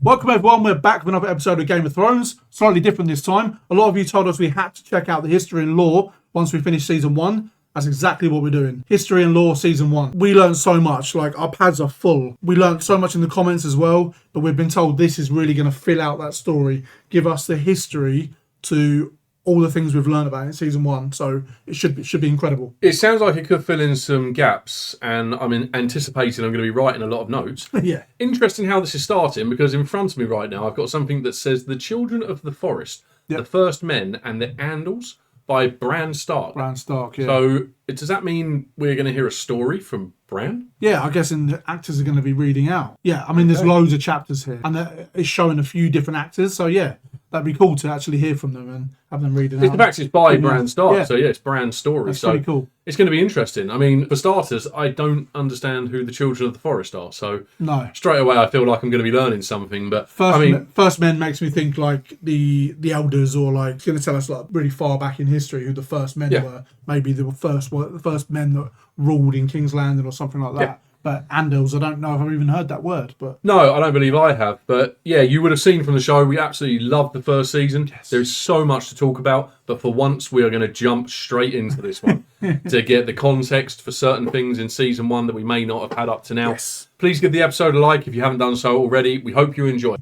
Welcome everyone, we're back with another episode of Game of Thrones. Slightly different this time. A lot of you told us we had to check out the history and lore once we finish season 1. That's exactly what we're doing. History and lore season 1. We learned so much, like our pads are full. We learned so much in the comments as well, but we've been told this is really going to fill out that story, give us the history to all the things we've learned about in season 1. So it should be incredible. It sounds like it could fill in some gaps, and I'm anticipating I'm going to be writing a lot of notes. Yeah. Interesting how this is starting, because in front of me right now I've got something that says The Children of the Forest, The First Men and the Andals by Bran Stark. Bran Stark, yeah. So does that mean we're going to hear a story from Bran? Yeah, I guess the actors are going to be reading out. Yeah, I mean, there's loads of chapters here, and it's showing a few different actors. So yeah, that'd be cool to actually hear from them and have them reading out. The fact it's by Bran Stark, so yeah, it's Bran's story. That's pretty cool. It's going to be interesting. I mean, for starters, I don't understand who the Children of the Forest are, so straight away I feel like I'm going to be learning something. But First Men makes me think like the elders, or like it's going to tell us like really far back in history who the first men were. Maybe the first men that ruled in King's Landing or something like that. Yeah. But Andals, I don't know if I've even heard that word. But no, I don't believe I have. But yeah, you would have seen from the show, we absolutely loved the first season. Yes. There's so much to talk about, but for once we are going to jump straight into this one to get the context for certain things in season 1 that we may not have had up to now. Yes. Please give the episode a like if you haven't done so already. We hope you enjoy.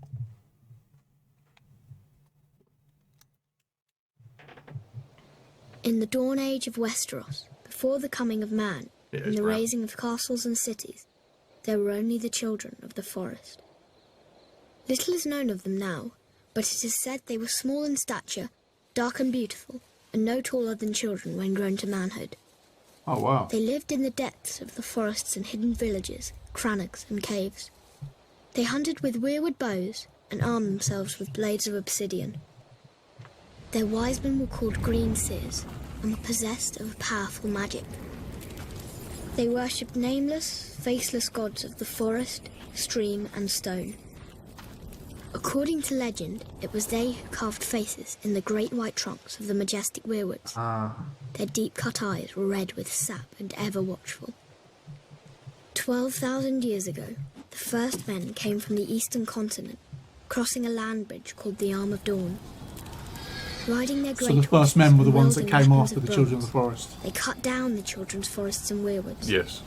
In the dawn age of Westeros, before the coming of man, and the raising of castles and cities, there were only the children of the forest. Little is known of them now, but it is said they were small in stature, dark and beautiful, and no taller than children when grown to manhood. Oh, wow. They lived in the depths of the forests and hidden villages, crannogs and caves. They hunted with weirwood bows and armed themselves with blades of obsidian. Their wise men were called green seers and were possessed of powerful magic. They worshipped nameless, faceless gods of the forest, stream and stone. According to legend, it was they who carved faces in the great white trunks of the majestic weirwoods. Their deep-cut eyes were red with sap and ever watchful. 12,000 years ago, the first men came from the eastern continent, crossing a land bridge called the Arm of Dawn. Riding their great so the first men were the ones that came after the bronze, Children of the Forest. They cut down the children's forests and weirwoods. Yes.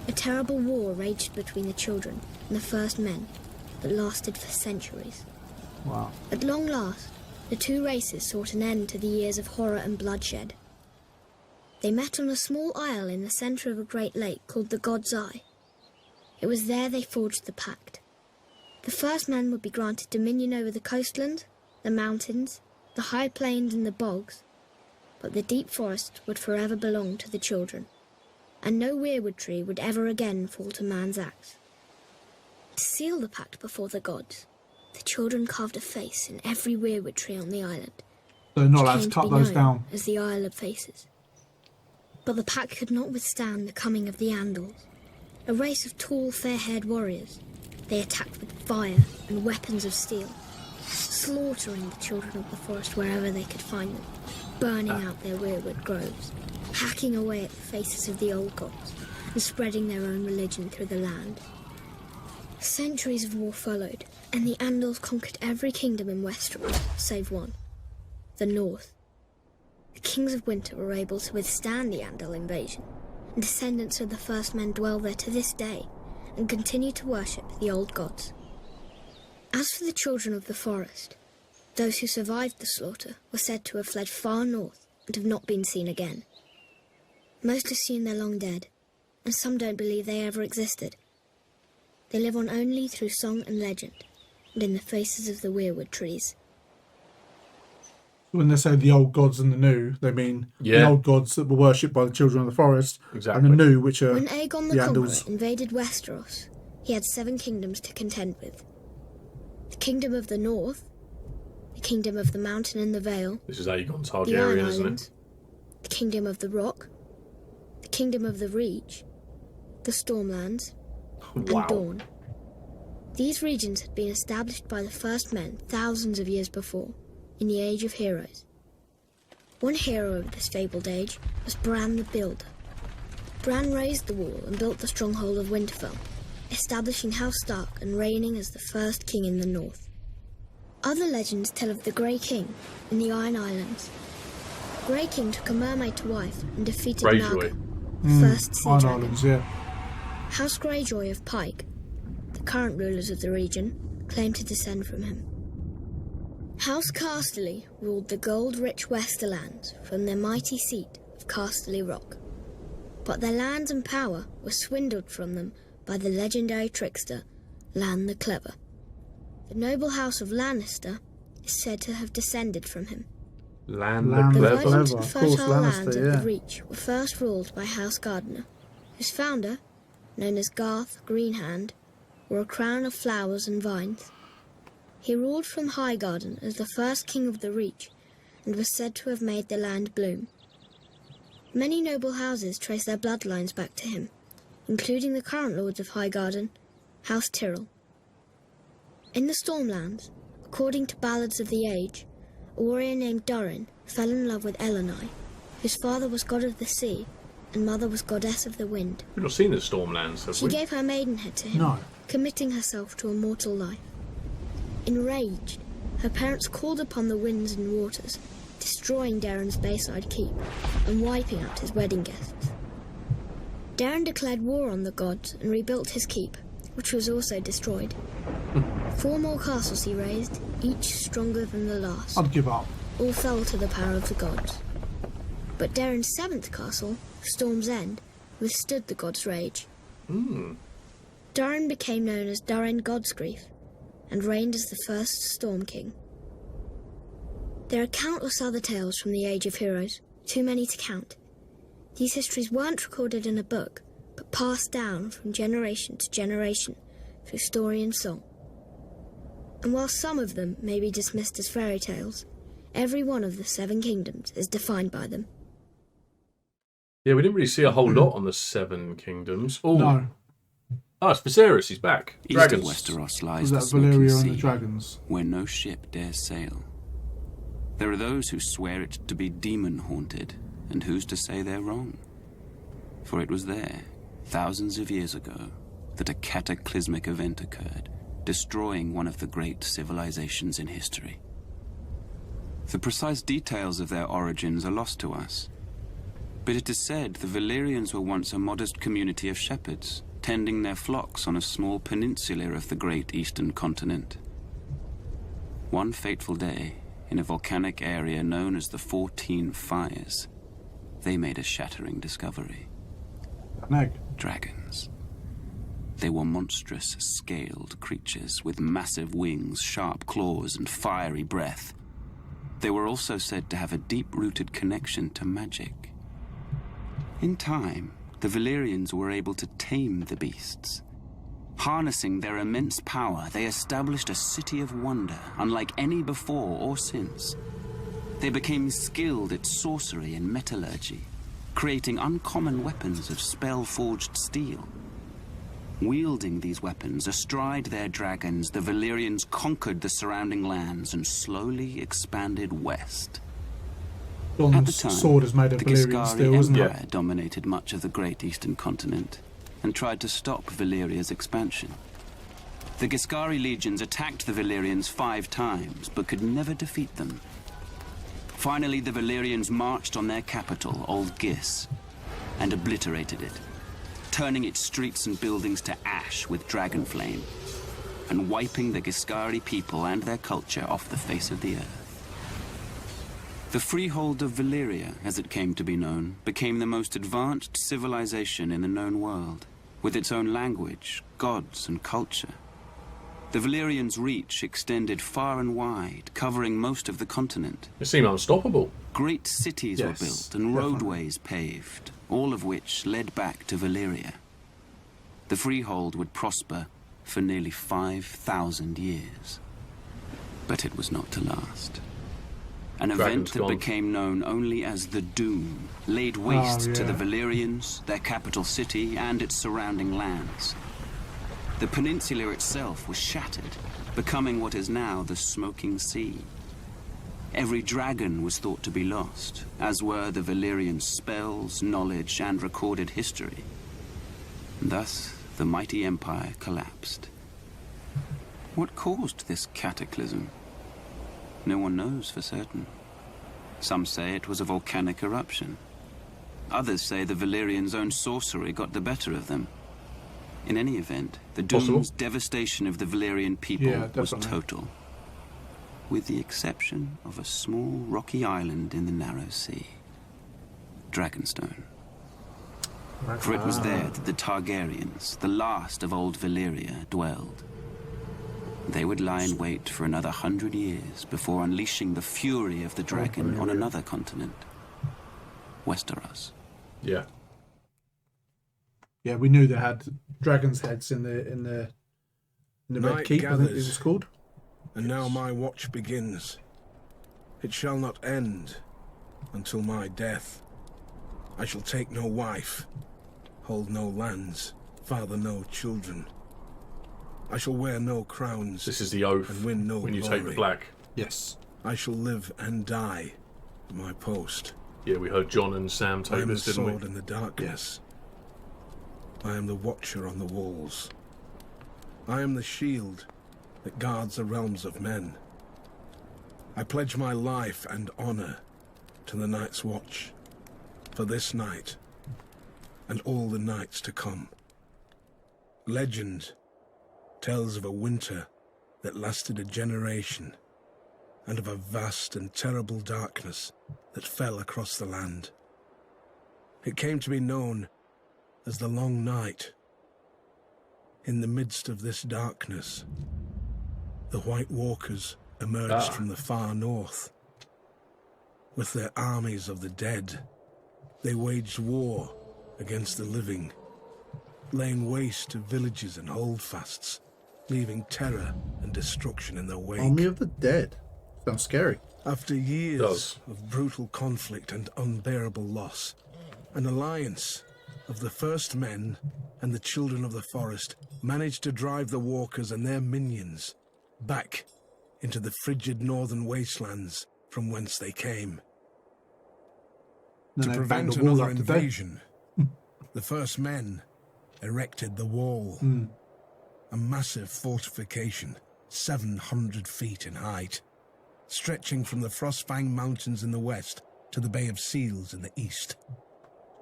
A terrible war raged between the children and the first men that lasted for centuries. Wow. At long last, the two races sought an end to the years of horror and bloodshed. They met on a small isle in the centre of a great lake called the God's Eye. It was there they forged the pact. The first men would be granted dominion over the coastland, the mountains, the high plains and the bogs, but the deep forest would forever belong to the children, and no weirwood tree would ever again fall to man's axe. To seal the pact before the gods, the children carved a face in every weirwood tree on the island. They're not allowed to cut those down. As the Isle of Faces. But the pact could not withstand the coming of the Andals, a race of tall, fair-haired warriors. They attacked with fire and weapons of steel, slaughtering the children of the forest wherever they could find them, burning out their weirwood groves, hacking away at the faces of the old gods, and spreading their own religion through the land. Centuries of war followed, and the Andals conquered every kingdom in Westeros, save one, the North. The kings of winter were able to withstand the Andal invasion, and descendants of the first men dwell there to this day, and continue to worship the old gods. As for the children of the forest, those who survived the slaughter were said to have fled far north and have not been seen again. Most assume they're long dead, and some don't believe they ever existed. They live on only through song and legend, and in the faces of the weirwood trees. When they say the old gods and the new, they mean the old gods that were worshipped by the Children of the Forest, and the new, which are when Aegon the Conqueror invaded Westeros, he had 7 kingdoms to contend with. The Kingdom of the North, the Kingdom of the Mountain and the Vale, this is Aegon Targaryen, the Iron isn't Islands, it? The Kingdom of the Rock, the Kingdom of the Reach, the Stormlands, and Dawn. These regions had been established by the first men thousands of years before, in the Age of Heroes. One hero of this fabled age was Bran the Builder. Bran raised the wall and built the stronghold of Winterfell, establishing House Stark and reigning as the first king in the north. Other legends tell of the Grey King in the Iron Islands. Grey King took a mermaid to wife and defeated Greyjoy. Naga, the first sea Iron dragon. Islands, yeah. House Greyjoy of Pike, the current rulers of the region, claim to descend from him. House Casterly ruled the gold-rich Westerlands from their mighty seat of Casterly Rock. But their lands and power were swindled from them by the legendary trickster, Lan the Clever. The noble house of Lannister is said to have descended from him. Lan Lan the The the Clever. verdant Clever, and of course, fertile lands Lannister, of yeah. the Reach were first ruled by House Gardener, whose founder, known as Garth Greenhand, wore a crown of flowers and vines. He ruled from Highgarden as the first king of the Reach and was said to have made the land bloom. Many noble houses trace their bloodlines back to him, including the current lords of Highgarden, House Tyrell. In the Stormlands, according to ballads of the age, a warrior named Durin fell in love with Elenai, whose father was god of the sea and mother was goddess of the wind. We've not seen the Stormlands, have She we? gave her maidenhead to him, No. committing herself to a mortal life. Enraged, her parents called upon the winds and waters, destroying Darren's Bayside keep and wiping out his wedding guests. Darren declared war on the gods and rebuilt his keep, which was also destroyed. 4 more castles he raised, each stronger than the last. I'd give up. All fell to the power of the gods. But Darren's 7th castle, Storm's End, withstood the gods' rage. Darren became known as Darren Godsgrief and reigned as the first Storm King. There are countless other tales from the Age of Heroes, too many to count. These histories weren't recorded in a book, but passed down from generation to generation through story and song. And while some of them may be dismissed as fairy tales, every one of the 7 kingdoms is defined by them. Yeah, we didn't really see a whole lot on the 7 kingdoms. Oh, No. it's Viserys. He's back. East Dragons. of Westeros Was lies that the smoking Valyria and sea, the dragons? where no ship dares sail. There are those who swear it to be demon-haunted, and who's to say they're wrong? For it was there, thousands of years ago, that a cataclysmic event occurred, destroying one of the great civilizations in history. The precise details of their origins are lost to us, but it is said the Valyrians were once a modest community of shepherds, tending their flocks on a small peninsula of the great eastern continent. One fateful day, in a volcanic area known as the 14 Fires, they made a shattering discovery. An egg. Dragons. They were monstrous, scaled creatures with massive wings, sharp claws, and fiery breath. They were also said to have a deep-rooted connection to magic. In time, the Valyrians were able to tame the beasts. Harnessing their immense power, they established a city of wonder, unlike any before or since. They became skilled at sorcery and metallurgy, creating uncommon weapons of spell-forged steel. Wielding these weapons astride their dragons, the Valyrians conquered the surrounding lands and slowly expanded west. At the Don's time, sword is made of the Valyrian Giscari steel, isn't Empire it? dominated much of the great eastern continent and tried to stop Valyria's expansion. The Giscari legions attacked the Valyrians 5 times, but could never defeat them. Finally, the Valyrians marched on their capital, Old Gis, and obliterated it, turning its streets and buildings to ash with dragon flame, and wiping the Giscari people and their culture off the face of the earth. The freehold of Valyria, as it came to be known, became the most advanced civilization in the known world, with its own language, gods, and culture. The Valyrians' reach extended far and wide, covering most of the continent. They seem unstoppable. Great cities were Yes, built and definitely. roadways paved, all of which led back to Valyria. The freehold would prosper for nearly 5,000 years. But it was not to last. An event Dragon's that gone. became known only as the Doom laid waste to the yeah. Valyrians, their capital city, and its surrounding lands. The peninsula itself was shattered, becoming what is now the Smoking Sea. Every dragon was thought to be lost, as were the Valyrian spells, knowledge, and recorded history. And thus, the mighty empire collapsed. What caused this cataclysm? No one knows for certain. Some say it was a volcanic eruption. Others say the Valyrians' own sorcery got the better of them. In any event, the doom's devastation of the Valyrian people was total, with the exception of a small rocky island in the narrow sea, Dragonstone. For it was there that the Targaryens, the last of old Valyria, dwelled. They would lie in wait for another 100 years before unleashing the fury of the dragon on another continent, Westeros. Yeah. Yeah, we knew they had dragons' heads in the Red Keep, I think it was called. And now my watch begins. It shall not end until my death. I shall take no wife, hold no lands, father no children. I shall wear no crowns. This is the oath and win no when you glory. take the black. Yes. I shall live and die at my post. Yeah, we heard Jon and Sam I take am the this, didn't we? sword in the darkness. I am the watcher on the walls. I am the shield that guards the realms of men. I pledge my life and honor to the Night's Watch for this night and all the nights to come. Legend tells of a winter that lasted a generation and of a vast and terrible darkness that fell across the land. It came to be known as the Long Night. In the midst of this darkness, the White Walkers emerged from the far north. With their armies of the dead, they waged war against the living, laying waste to villages and holdfasts, leaving terror and destruction in their wake. Army of the Dead. Sounds scary. After years of brutal conflict and unbearable loss, an alliance of the First Men and the Children of the Forest managed to drive the Walkers and their minions back into the frigid northern wastelands from whence they came. To prevent another invasion, the First Men erected the Wall, a massive fortification 700 feet in height, stretching from the Frostfang Mountains in the west to the Bay of Seals in the east.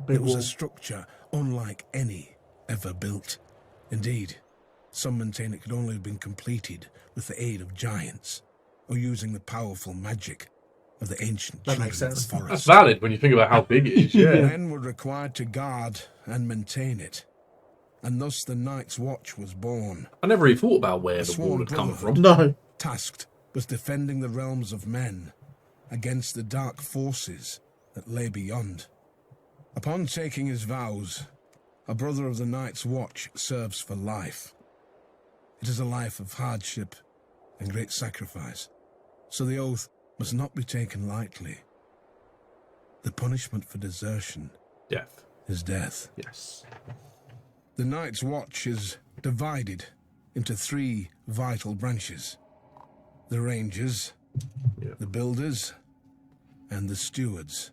It was a structure unlike any ever built. Indeed, some maintain it could only have been completed with the aid of giants, or using the powerful magic of the ancient children of the forest. That's valid when you think about how big it is, yeah. Men were required to guard and maintain it, and thus the Night's Watch was born. I never really thought about where the wall had come from. No. Tasked with defending the realms of men against the dark forces that lay beyond. Upon taking his vows, a brother of the Night's Watch serves for life. It is a life of hardship and great sacrifice, so the oath must not be taken lightly. The punishment for desertion Death. is death. Yes. The Night's Watch is divided into 3 vital branches: the Rangers, the Builders, and the Stewards.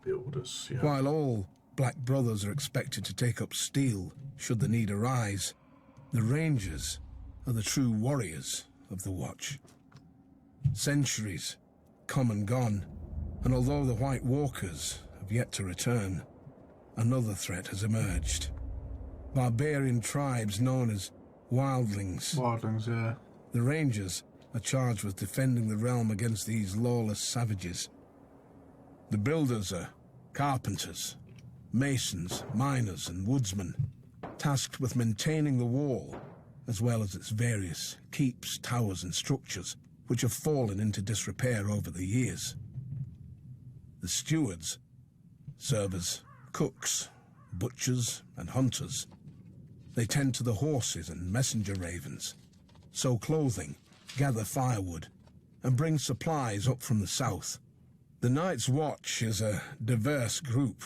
Builders, yeah. While all Black Brothers are expected to take up steel should the need arise, the Rangers are the true warriors of the Watch. Centuries come and gone, and although the White Walkers have yet to return, another threat has emerged. Barbarian tribes known as Wildlings. Wildlings, yeah. The Rangers are charged with defending the realm against these lawless savages. The Builders are carpenters, masons, miners, and woodsmen, tasked with maintaining the wall, as well as its various keeps, towers, and structures, which have fallen into disrepair over the years. The Stewards serve as cooks, butchers, and hunters. They tend to the horses and messenger ravens, sew clothing, gather firewood, and bring supplies up from the south. The Night's Watch is a diverse group.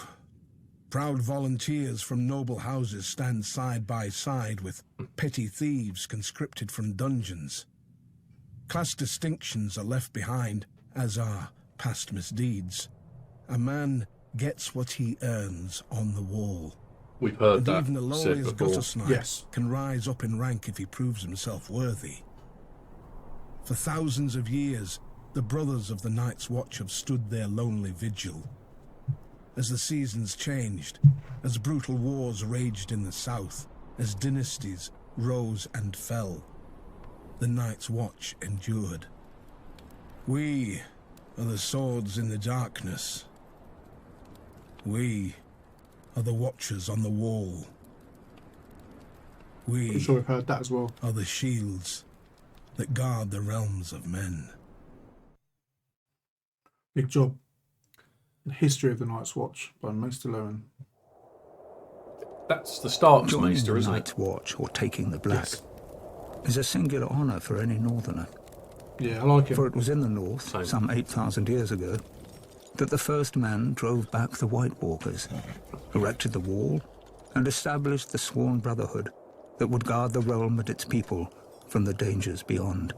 Proud volunteers from noble houses stand side by side with petty thieves conscripted from dungeons. Class distinctions are left behind, as are past misdeeds. A man gets what he earns on the wall. We've heard And that even the said lowliest before. gutter snipe Yes. can rise up in rank if he proves himself worthy. For thousands of years, the brothers of the Night's Watch have stood their lonely vigil. As the seasons changed, as brutal wars raged in the south, as dynasties rose and fell, the Night's Watch endured. We are the swords in the darkness. We are the watchers on the wall. I'm We sure we've heard that as well. are the shields that guard the realms of men. Big job. The History of the Night's Watch by Maester Lowen. That's the Stark's Joining Maester, the isn't it? Night's Watch, or taking the Black, Yes. is a singular honour for any northerner. Yeah, I like it. For it was in the north, Same. some 8,000 years ago, that the first men drove back the White Walkers, erected the wall, and established the sworn brotherhood that would guard the realm and its people from the dangers beyond.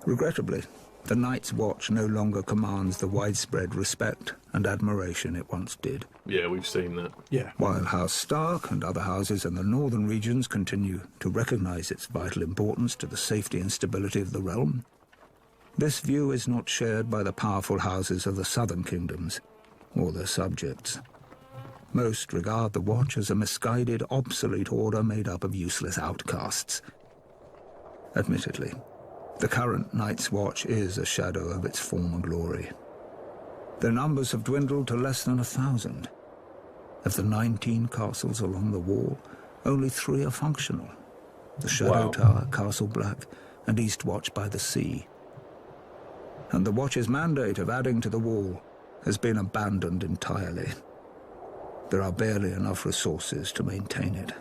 Regrettably, the Night's Watch no longer commands the widespread respect and admiration it once did. Yeah, we've seen that. Yeah. While House Stark and other houses in the northern regions continue to recognize its vital importance to the safety and stability of the realm, this view is not shared by the powerful houses of the southern kingdoms or their subjects. Most regard the Watch as a misguided, obsolete order made up of useless outcasts. Admittedly, the current Night's Watch is a shadow of its former glory. Their numbers have dwindled to less than 1,000. Of the 19 castles along the wall, only 3 are functional. The Shadow Wow. Tower, Castle Black, and Eastwatch by the Sea. And the Watch's mandate of adding to the wall has been abandoned entirely. There are barely enough resources to maintain it.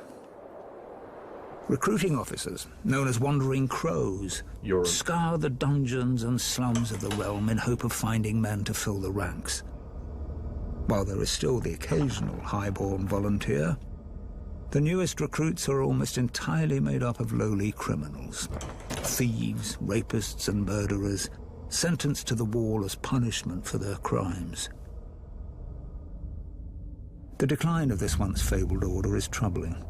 Recruiting officers, known as Wandering Crows, You're scour the dungeons and slums of the realm in hope of finding men to fill the ranks. While there is still the occasional highborn volunteer, the newest recruits are almost entirely made up of lowly criminals. Thieves, rapists, and murderers, sentenced to the wall as punishment for their crimes. The decline of this once fabled order is troubling,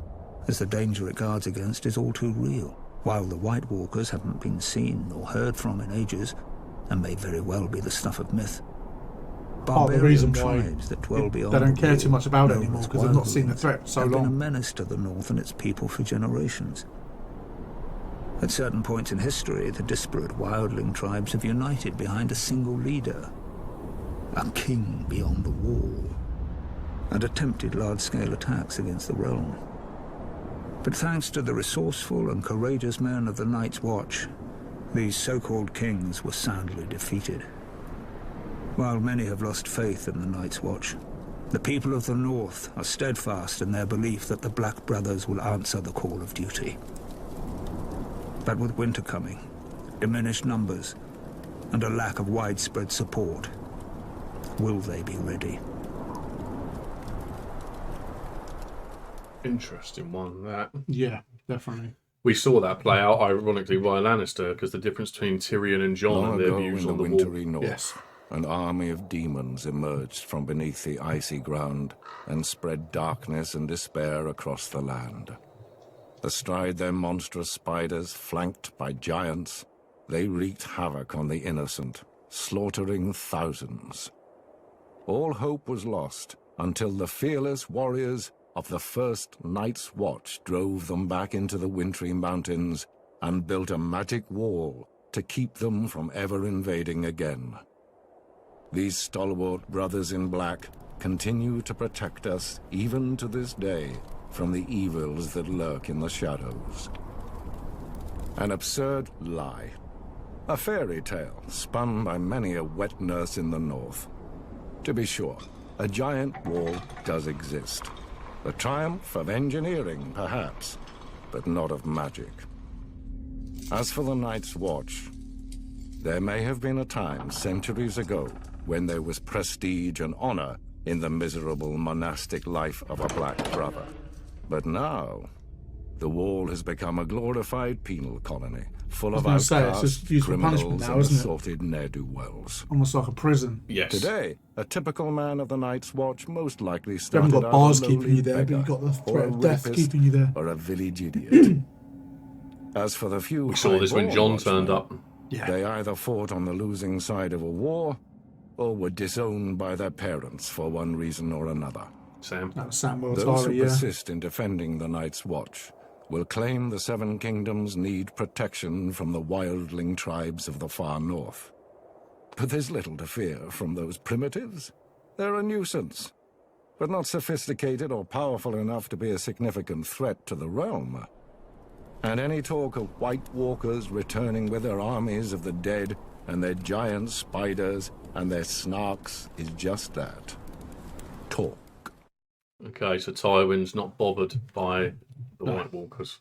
as the danger it guards against is all too real. While the White Walkers haven't been seen or heard from in ages, and may very well be the stuff of myth, Part of the reason why tribes that dwell beyond they don't the care too wall, much about it known anymore as because they've not seen the wildlings, threat for so have been a long. menace to the north and its people for generations. At certain points in history, the disparate wildling tribes have united behind a single leader, a king beyond the wall, and attempted large-scale attacks against the realm. But thanks to the resourceful and courageous men of the Night's Watch, these so-called kings were soundly defeated. While many have lost faith in the Night's Watch, the people of the North are steadfast in their belief that the Black Brothers will answer the call of duty. But with winter coming, diminished numbers, and a lack of widespread support, will they be ready? Interesting one, that. Yeah, definitely. We saw that play out, ironically, by Lannister, because the difference between Tyrion and Jon Long and their ago views in the on the wintry wall. north, Yes. an army of demons emerged from beneath the icy ground and spread darkness and despair across the land. Astride their monstrous spiders, flanked by giants, they wreaked havoc on the innocent, slaughtering thousands. All hope was lost until the fearless warriors of the first Night's Watch drove them back into the wintry mountains and built a magic wall to keep them from ever invading again. These stalwart brothers in black continue to protect us even to this day from the evils that lurk in the shadows. An absurd lie. A fairy tale spun by many a wet nurse in the north. To be sure, a giant wall does exist. The triumph of engineering, perhaps, but not of magic. As for the Night's Watch, there may have been a time centuries ago when there was prestige and honor in the miserable monastic life of a Black Brother. But now, The Wall has become a glorified penal colony, full of I was gonna say, it's outcasts, just used for punishment criminals, now, and isn't it? assaulted ne'er-do-wells. Almost like a prison. Yes. Today, a typical man of the Night's Watch most likely You haven't started got out bars a keeping lowly you there, but beggar, you've got the or threat a of death rapist, keeping you there. or a village idiot. As for the few We saw this when highborn John turned watchmen, up. Yeah. they either fought on the losing side of a war, or were disowned by their parents for one reason or another. Sam. That was Samuel Those Atari, who yeah. persist in defending the Night's Watch will claim the Seven Kingdoms need protection from the wildling tribes of the far north. But there's little to fear from those primitives. They're a nuisance, but not sophisticated or powerful enough to be a significant threat to the realm. And any talk of White Walkers returning with their armies of the dead and their giant spiders and their snarks is just that. Talk. Okay, so Tywin's not bothered by the White Walkers.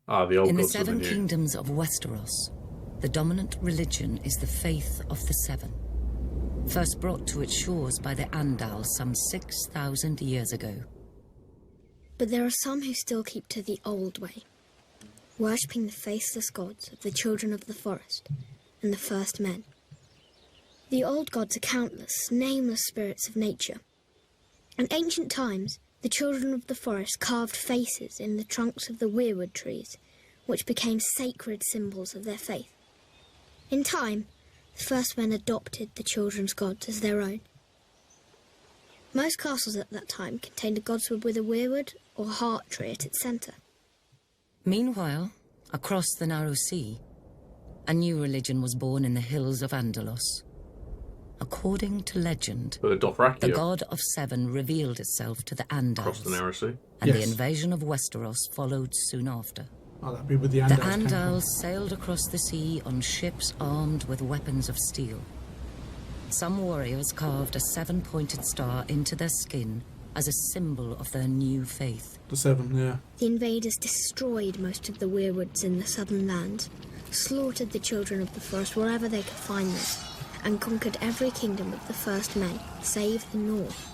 Ah, the old In the gods of the Seven new. Kingdoms of Westeros, the dominant religion is the faith of the Seven, first brought to its shores by the Andals some 6,000 years ago. But there are some who still keep to the old way, worshipping the faceless gods of the children of the forest and the first men. The old gods are countless, nameless spirits of nature. In ancient times, the children of the forest carved faces in the trunks of the weirwood trees, which became sacred symbols of their faith. In time, the first men adopted the children's gods as their own. Most castles at that time contained a godswood with a weirwood or heart tree at its centre. Meanwhile, across the narrow sea, a new religion was born in the hills of Andalos. According to legend, But the Dothraki the God of Seven revealed itself to the across the Andals, narrow sea. and the Yes. invasion of Westeros followed soon after. Oh, that'd be with the The Andals. came from. Andals sailed across the sea on ships armed with weapons of steel. Some warriors carved a seven-pointed star into their skin as a symbol of their new faith. The Seven, yeah. The invaders destroyed most of the weirwoods in the southern lands, slaughtered the children of the forest wherever they could find them, and conquered every kingdom of the first men, save the north.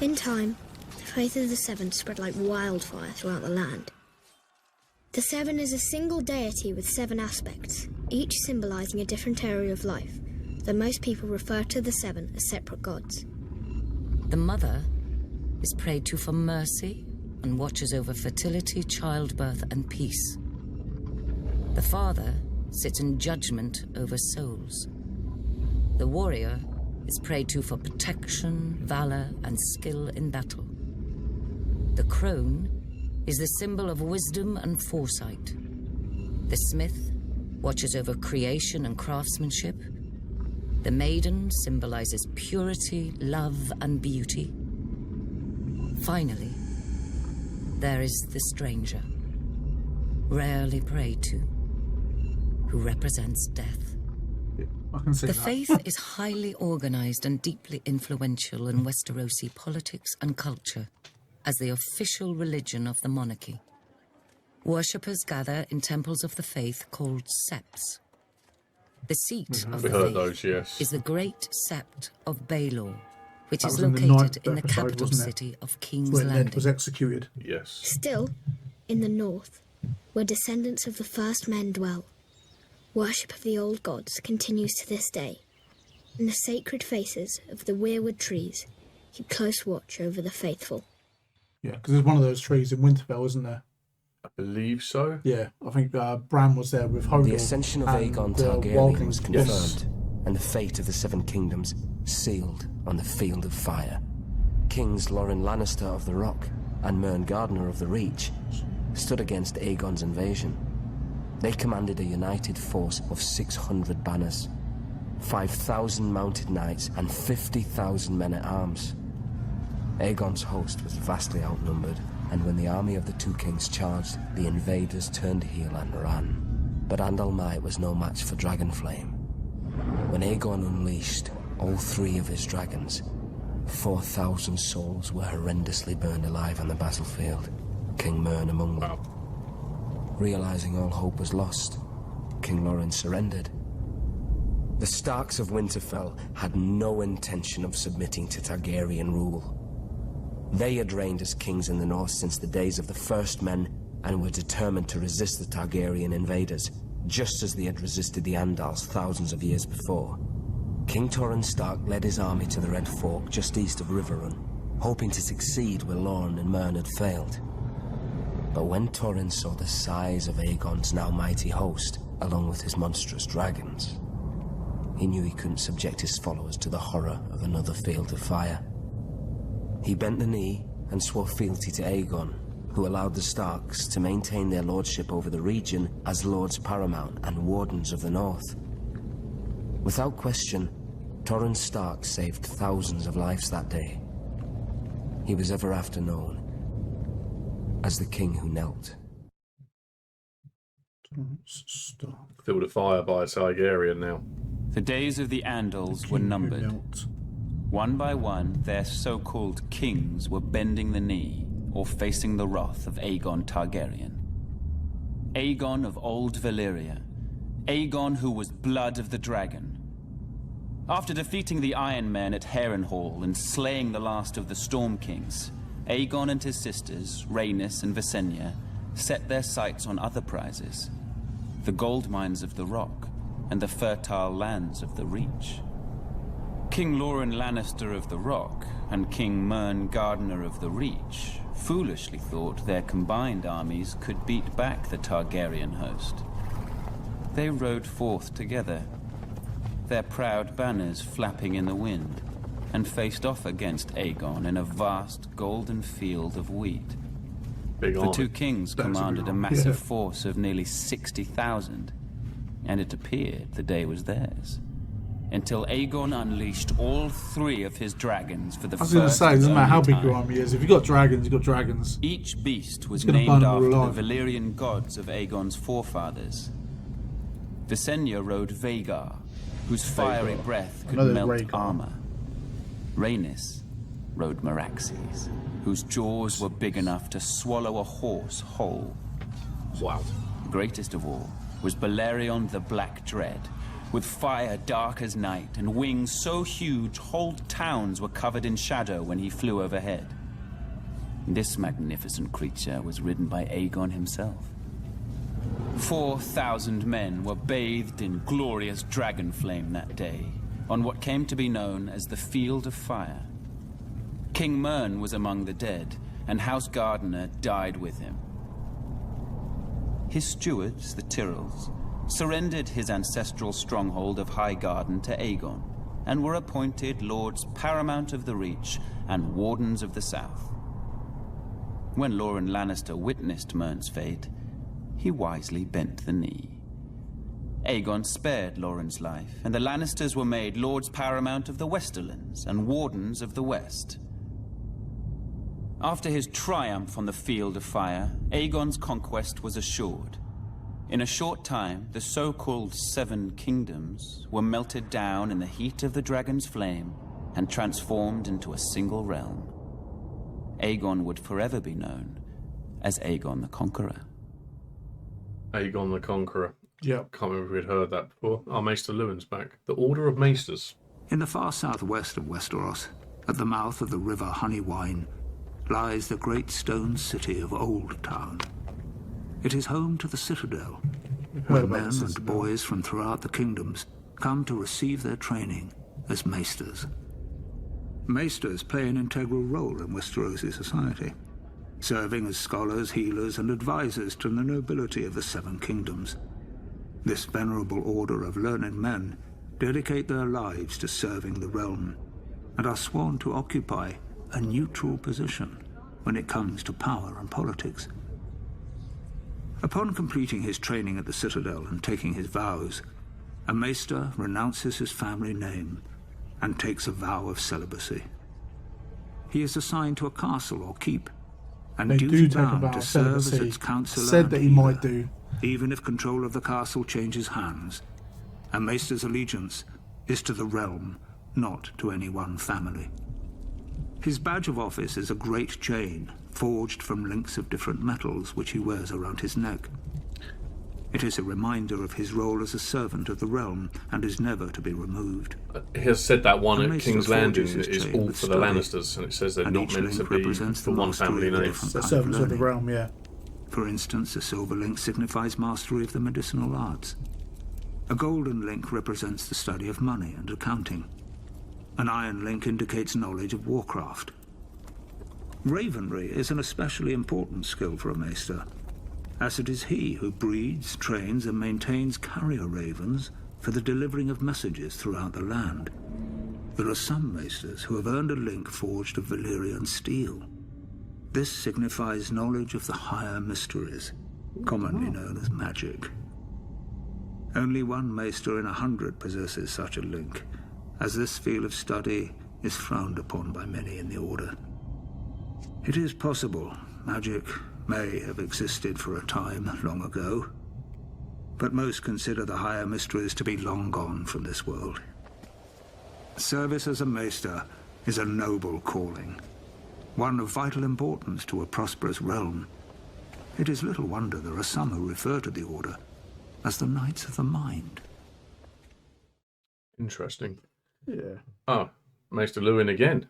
In time, the faith of the Seven spread like wildfire throughout the land. The Seven is a single deity with 7 aspects, each symbolising a different area of life, though most people refer to the Seven as separate gods. The mother is prayed to for mercy and watches over fertility, childbirth, and peace. The father sits in judgment over souls. The warrior is prayed to for protection, valor, and skill in battle. The crone is the symbol of wisdom and foresight. The smith watches over creation and craftsmanship. The maiden symbolizes purity, love, and beauty. Finally, there is the stranger, rarely prayed to, who represents death. I can see The that. faith is highly organized and deeply influential in Westerosi politics and culture as the official religion of the monarchy. Worshippers gather in temples of the faith called septs. The seat of We the heard faith those, yes. is the Great Sept of Baelor, which That is was in the located ninth in the episode, capital wasn't it? city of That's King's where Ned Landing. was executed. Yes. Still, in the north, where descendants of the first men dwell, worship of the old gods continues to this day, and the sacred faces of the weirwood trees keep close watch over the faithful. Yeah, because there's one of those trees in Winterfell, isn't there? I believe so. Yeah, I think Bran was there with Hodor. The ascension of and Aegon the Targaryen was Wildlings. confirmed, Yes. and the fate of the Seven Kingdoms sealed on the Field of Fire. Kings Loren Lannister of the Rock and Mern Gardner of the Reach stood against Aegon's invasion. They commanded a united force of 600 banners, 5,000 mounted knights, and 50,000 men-at-arms. Aegon's host was vastly outnumbered, and when the army of the two kings charged, the invaders turned heel and ran. But Andal might was no match for Dragonflame. When Aegon unleashed all 3 of his dragons, 4,000 souls were horrendously burned alive on the battlefield, King Mern among them. Realizing all hope was lost, King Loren surrendered. The Starks of Winterfell had no intention of submitting to Targaryen rule. They had reigned as kings in the north since the days of the First Men and were determined to resist the Targaryen invaders, just as they had resisted the Andals thousands of years before. King Torrhen Stark led his army to the Red Fork just east of Riverrun, hoping to succeed where Loren and Mern had failed. But when Torrhen saw the size of Aegon's now mighty host, along with his monstrous dragons, he knew he couldn't subject his followers to the horror of another field of fire. He bent the knee and swore fealty to Aegon, who allowed the Starks to maintain their lordship over the region as Lords Paramount and Wardens of the North. Without question, Torrhen Stark saved thousands of lives that day. He was ever after known as the King Who Knelt. Field of Fire by a Targaryen now. The days of the Andals were numbered. One by one, their so-called kings were bending the knee or facing the wrath of Aegon Targaryen. Aegon of Old Valyria. Aegon who was blood of the dragon. After defeating the Iron Men at Harrenhal and slaying the last of the Storm Kings, Aegon and his sisters, Rhaenys and Visenya, set their sights on other prizes. The gold mines of the Rock and the fertile lands of the Reach. King Loren Lannister of the Rock and King Mern Gardener of the Reach foolishly thought their combined armies could beat back the Targaryen host. They rode forth together, their proud banners flapping in the wind, and faced off against Aegon in a vast golden field of wheat. The two kings commanded a massive force of nearly 60,000, and it appeared the day was theirs. Until Aegon unleashed all three of his dragons for the first time. I was going to say, it doesn't matter how big your army is. If you've got dragons, you've got dragons. Each beast was named after the Valyrian gods of Aegon's forefathers. Visenya rode Vhagar, whose fiery breath could melt armor. Rhaenys rode Meraxes, whose jaws were big enough to swallow a horse whole. Wow. Greatest of all was Balerion the Black Dread, with fire dark as night and wings so huge whole towns were covered in shadow when he flew overhead. This magnificent creature was ridden by Aegon himself. 4,000 men were bathed in glorious dragon flame that day, on what came to be known as the Field of Fire. King Mern was among the dead, and House Gardener died with him. His stewards, the Tyrells, surrendered his ancestral stronghold of Highgarden to Aegon, and were appointed Lords Paramount of the Reach and Wardens of the South. When Loren Lannister witnessed Mern's fate, he wisely bent the knee. Aegon spared Loren's life, and the Lannisters were made Lords Paramount of the Westerlands and Wardens of the West. After his triumph on the Field of Fire, Aegon's conquest was assured. In a short time, the so-called Seven Kingdoms were melted down in the heat of the dragon's flame and transformed into a single realm. Aegon would forever be known as Aegon the Conqueror. Aegon the Conqueror. Yeah. Can't remember if we'd heard that before. Our Maester Lewin's back. The Order of Maesters. In the far southwest of Westeros, at the mouth of the river Honeywine, lies the great stone city of Old Town. It is home to the Citadel, where men and boys from throughout the kingdoms come to receive their training as maesters. Maesters play an integral role in Westerosi society, serving as scholars, healers, and advisors to the nobility of the Seven Kingdoms. This venerable order of learned men dedicate their lives to serving the realm, and are sworn to occupy a neutral position when it comes to power and politics. Upon completing his training at the Citadel and taking his vows, a maester renounces his family name and takes a vow of celibacy. He is assigned to a castle or keep, and duty-bound to serve as its counselor. Said that he might do. Even if control of the castle changes hands. A maester's allegiance is to the realm, not to any one family. His badge of office is a great chain, forged from links of different metals, which he wears around his neck. It is a reminder of his role as a servant of the realm and is never to be removed. He has said that one The at Maester King's Landing forges his is tale all with for the study, Lannisters, and it says they're and not each meant to link be represents for the one mastery family of a name. different The kind servants of the learning. realm, yeah. For instance, a silver link signifies mastery of the medicinal arts. A golden link represents the study of money and accounting. An iron link indicates knowledge of warcraft. Ravenry is an especially important skill for a maester, as it is he who breeds, trains, and maintains carrier ravens for the delivering of messages throughout the land. There are some maesters who have earned a link forged of Valyrian steel. This signifies knowledge of the higher mysteries, commonly known as magic. Only one maester in 100 possesses such a link, as this field of study is frowned upon by many in the Order. It is possible magic may have existed for a time long ago, but most consider the higher mysteries to be long gone from this world. Service as a maester is a noble calling, one of vital importance to a prosperous realm. It is little wonder there are some who refer to the Order as the Knights of the Mind. Interesting. Yeah. Oh, Maester Lewin again.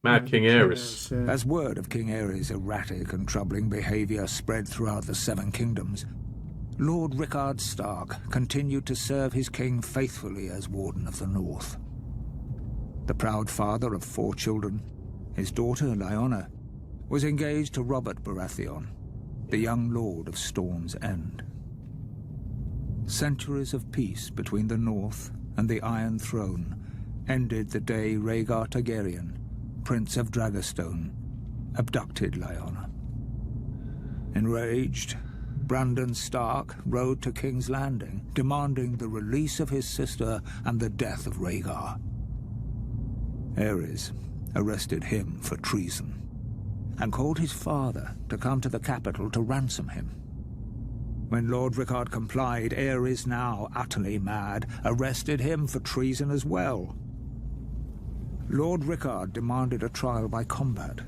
Mad King Aerys. Yeah. As word of King Aerys' erratic and troubling behavior spread throughout the Seven Kingdoms, Lord Rickard Stark continued to serve his king faithfully as Warden of the North. The proud father of 4 children, his daughter Lyanna, was engaged to Robert Baratheon, the young lord of Storm's End. Centuries of peace between the North and the Iron Throne ended the day Rhaegar Targaryen, Prince of Dragonstone, abducted Lyanna. Enraged, Brandon Stark rode to King's Landing, demanding the release of his sister and the death of Rhaegar. Aerys arrested him for treason and called his father to come to the capital to ransom him. When Lord Rickard complied, Aerys, now utterly mad, arrested him for treason as well. Lord Rickard demanded a trial by combat.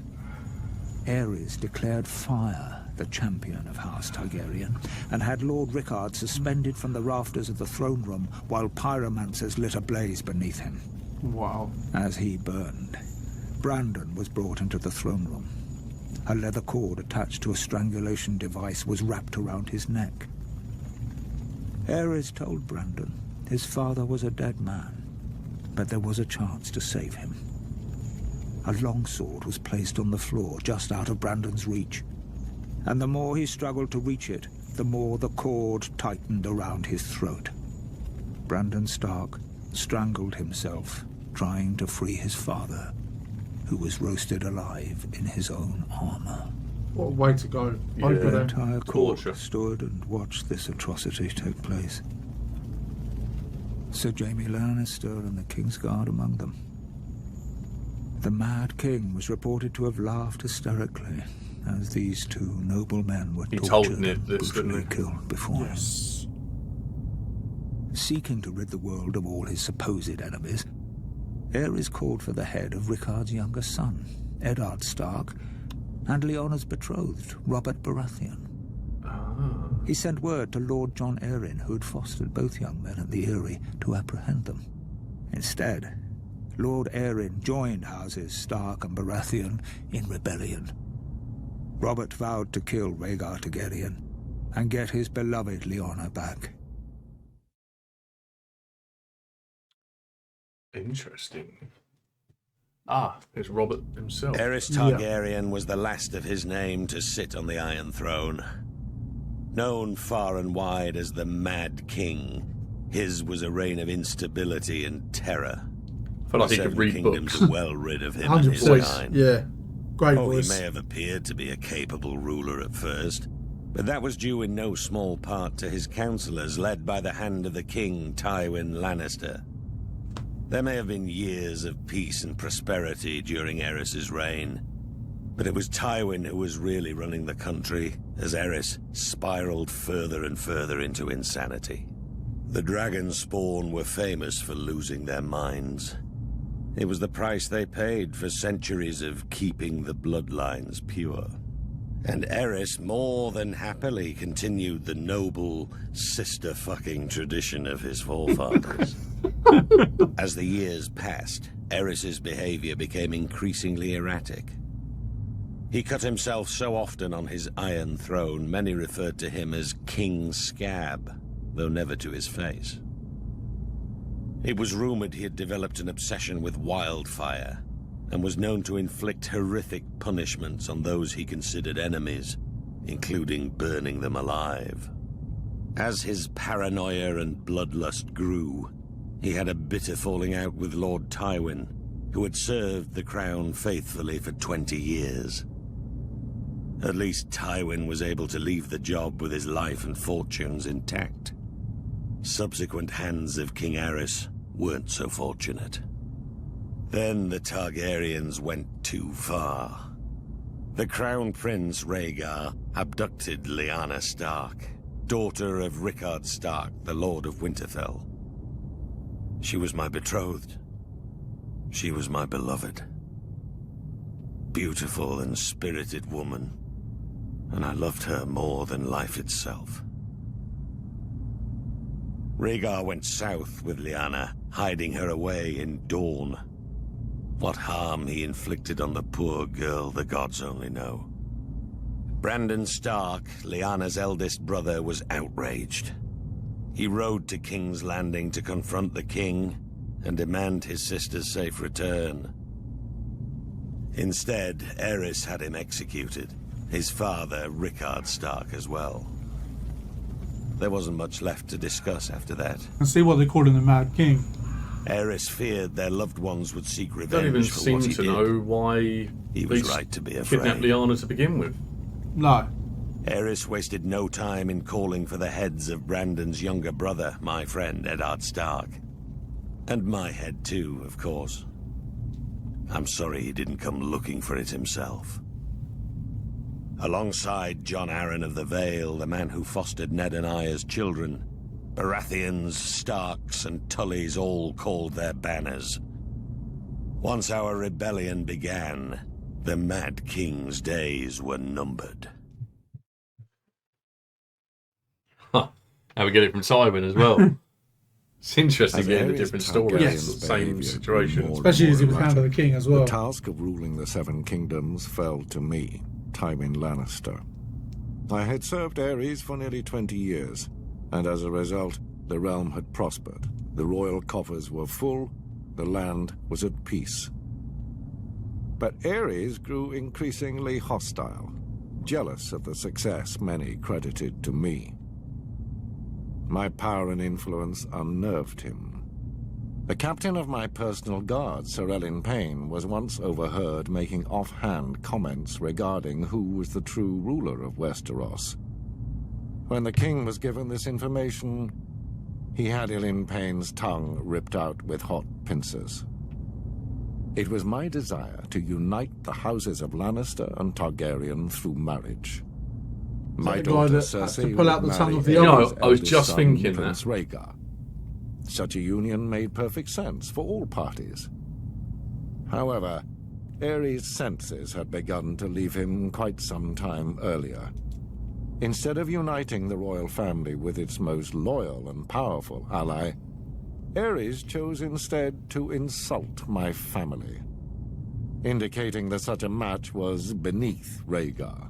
Aerys declared fire the champion of House Targaryen and had Lord Rickard suspended from the rafters of the throne room while pyromancers lit a blaze beneath him. Wow. As he burned, Brandon was brought into the throne room. A leather cord attached to a strangulation device was wrapped around his neck. Aerys told Brandon his father was a dead man, but there was a chance to save him. A longsword was placed on the floor just out of Brandon's reach, and the more he struggled to reach it, the more the cord tightened around his throat. Brandon Stark strangled himself, trying to free his father, who was roasted alive in his own armor. What a way to go. Yeah. Both of The them. entire court Torture. stood and watched this atrocity take place. Sir Jaime Lannister and the Kingsguard among them. The Mad King was reported to have laughed hysterically as these 2 noble men were He told tortured Ned and this, didn't brutally he? killed before him. Yes. Seeking to rid the world of all his supposed enemies, Aerys called for the head of Rickard's younger son, Eddard Stark, and Lyanna's betrothed, Robert Baratheon. He sent word to Lord Jon Arryn, who had fostered both young men at the Eyrie, to apprehend them. Instead, Lord Arryn joined houses Stark and Baratheon in rebellion. Robert vowed to kill Rhaegar Targaryen and get his beloved Lyanna back. Interesting. Ah, it's Robert himself. Aerys Targaryen was the last of his name to sit on the Iron Throne. Known far and wide as the Mad King, his was a reign of instability and terror. I feel like The he could Seven read Kingdoms books. are well rid of him and his 100%. kind. Yeah. Great Oh, he voice. may have appeared to be a capable ruler at first, but that was due in no small part to his counselors led by the hand of the king, Tywin Lannister. There may have been years of peace and prosperity during Aerys' reign, but it was Tywin who was really running the country as Aerys spiraled further and further into insanity. The dragon spawn were famous for losing their minds. It was the price they paid for centuries of keeping the bloodlines pure. And Eris more than happily continued the noble sister-fucking tradition of his forefathers. As the years passed, Eris's behavior became increasingly erratic. He cut himself so often on his iron throne, many referred to him as King Scab, though never to his face. It was rumored he had developed an obsession with wildfire, and was known to inflict horrific punishments on those he considered enemies, including burning them alive. As his paranoia and bloodlust grew, he had a bitter falling out with Lord Tywin, who had served the crown faithfully for 20 years. At least Tywin was able to leave the job with his life and fortunes intact. Subsequent hands of King Aerys weren't so fortunate. Then the Targaryens went too far. The Crown Prince Rhaegar abducted Lyanna Stark, daughter of Rickard Stark, the Lord of Winterfell. She was my betrothed. She was my beloved. Beautiful and spirited woman, and I loved her more than life itself. Rhaegar went south with Lyanna, hiding her away in Dorne. What harm he inflicted on the poor girl, the gods only know. Brandon Stark, Lyanna's eldest brother, was outraged. He rode to King's Landing to confront the king and demand his sister's safe return. Instead, Aerys had him executed, his father, Rickard Stark, as well. There wasn't much left to discuss after that. I see what they called him, the Mad King. Aerys feared their loved ones would seek Don't revenge even for seem what he to did. know why He was right to be kidnapped afraid. Lyanna to begin with. No. Aerys wasted no time in calling for the heads of Brandon's younger brother, my friend Eddard Stark. And my head too, of course. I'm sorry he didn't come looking for it himself. Alongside Jon Arryn of the Vale, the man who fostered Ned and I as children, Baratheons, Starks, and Tullys all called their banners. Once our rebellion began, the Mad King's days were numbered. Huh. How we get it from Tywin as well. It's interesting As getting the Aerys different Targaryen's stories, Yes. the same behaviour situation. grew more Especially and as he more was Hand of the erratic, King as well. The task of ruling the Seven Kingdoms fell to me, Tywin Lannister. I had served Aerys for nearly 20 years, and as a result, the realm had prospered. The royal coffers were full, the land was at peace. But Aerys grew increasingly hostile, jealous of the success many credited to me. My power and influence unnerved him. The captain of my personal guard, Sir Elyn Payne, was once overheard making offhand comments regarding who was the true ruler of Westeros. When the king was given this information, he had Elyn Payne's tongue ripped out with hot pincers. It was my desire to unite the houses of Lannister and Targaryen through marriage. My the guy daughter that had to Cersei pull out would the tongue marry of the Aerys' others? No, I was eldest just son, thinking Prince that. Rhaegar. Such a union made perfect sense for all parties. However, Aerys' senses had begun to leave him quite some time earlier. Instead of uniting the royal family with its most loyal and powerful ally, Aerys chose instead to insult my family, indicating that such a match was beneath Rhaegar.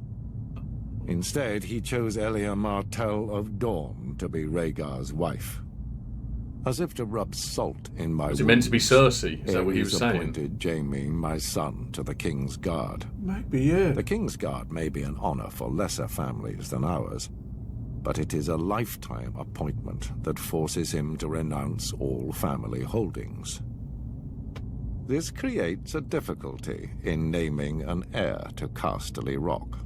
Instead, he chose Elia Martell of Dorne to be Rhaegar's wife. As if to rub salt in my Was it meant to be wounds, Cersei? Is that what he Aerys was saying? appointed Jaime, my son, to the King's Guard. Maybe, yeah. The King's Guard may be an honor for lesser families than ours, but it is a lifetime appointment that forces him to renounce all family holdings. This creates a difficulty in naming an heir to Casterly Rock.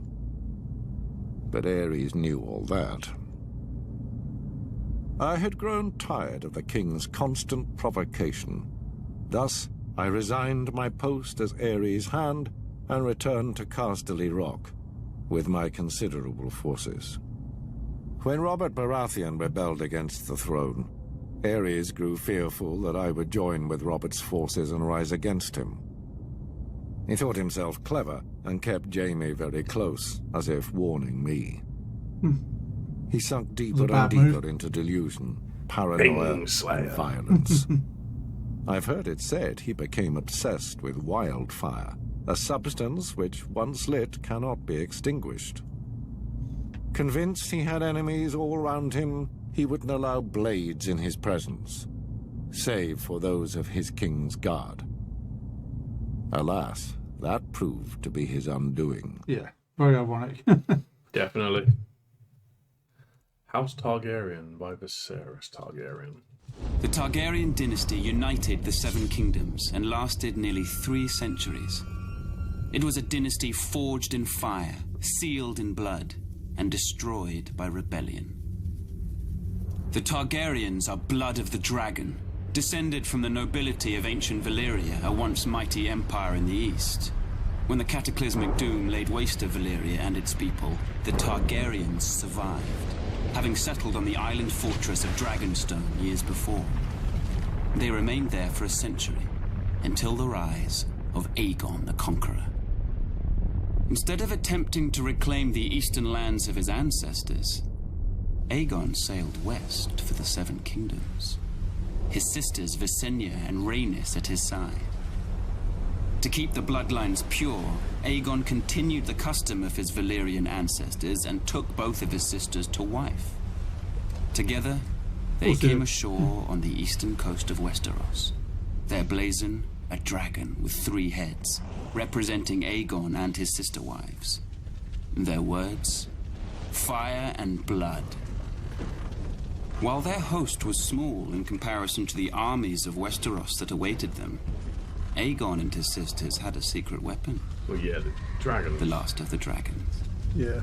But Aerys knew all that. I had grown tired of the king's constant provocation. Thus, I resigned my post as Aerys' hand and returned to Casterly Rock with my considerable forces. When Robert Baratheon rebelled against the throne, Aerys grew fearful that I would join with Robert's forces and rise against him. He thought himself clever and kept Jaime very close, as if warning me. He sunk deeper and deeper into delusion, paranoia, and violence. I've heard it said he became obsessed with wildfire, a substance which, once lit, cannot be extinguished. Convinced he had enemies all around him, he wouldn't allow blades in his presence, save for those of his king's guard. Alas, that proved to be his undoing. Yeah, very ironic. Definitely. House Targaryen by Viserys Targaryen. The Targaryen dynasty united the Seven Kingdoms and lasted nearly 3 centuries. It was a dynasty forged in fire, sealed in blood, and destroyed by rebellion. The Targaryens are blood of the dragon, descended from the nobility of ancient Valyria, a once mighty empire in the east. When the cataclysmic doom laid waste to Valyria and its people, the Targaryens survived, having settled on the island fortress of Dragonstone years before. They remained there for a century, until the rise of Aegon the Conqueror. Instead of attempting to reclaim the eastern lands of his ancestors, Aegon sailed west for the Seven Kingdoms, his sisters Visenya and Rhaenys at his side. To keep the bloodlines pure, Aegon continued the custom of his Valyrian ancestors and took both of his sisters to wife. Together, they came ashore on the eastern coast of Westeros, their blazon a dragon with 3 heads, representing Aegon and his sister wives. Their words, fire and blood. While their host was small in comparison to the armies of Westeros that awaited them, Aegon and his sisters had a secret weapon. Well, yeah, the dragon. The last of the dragons. Yeah.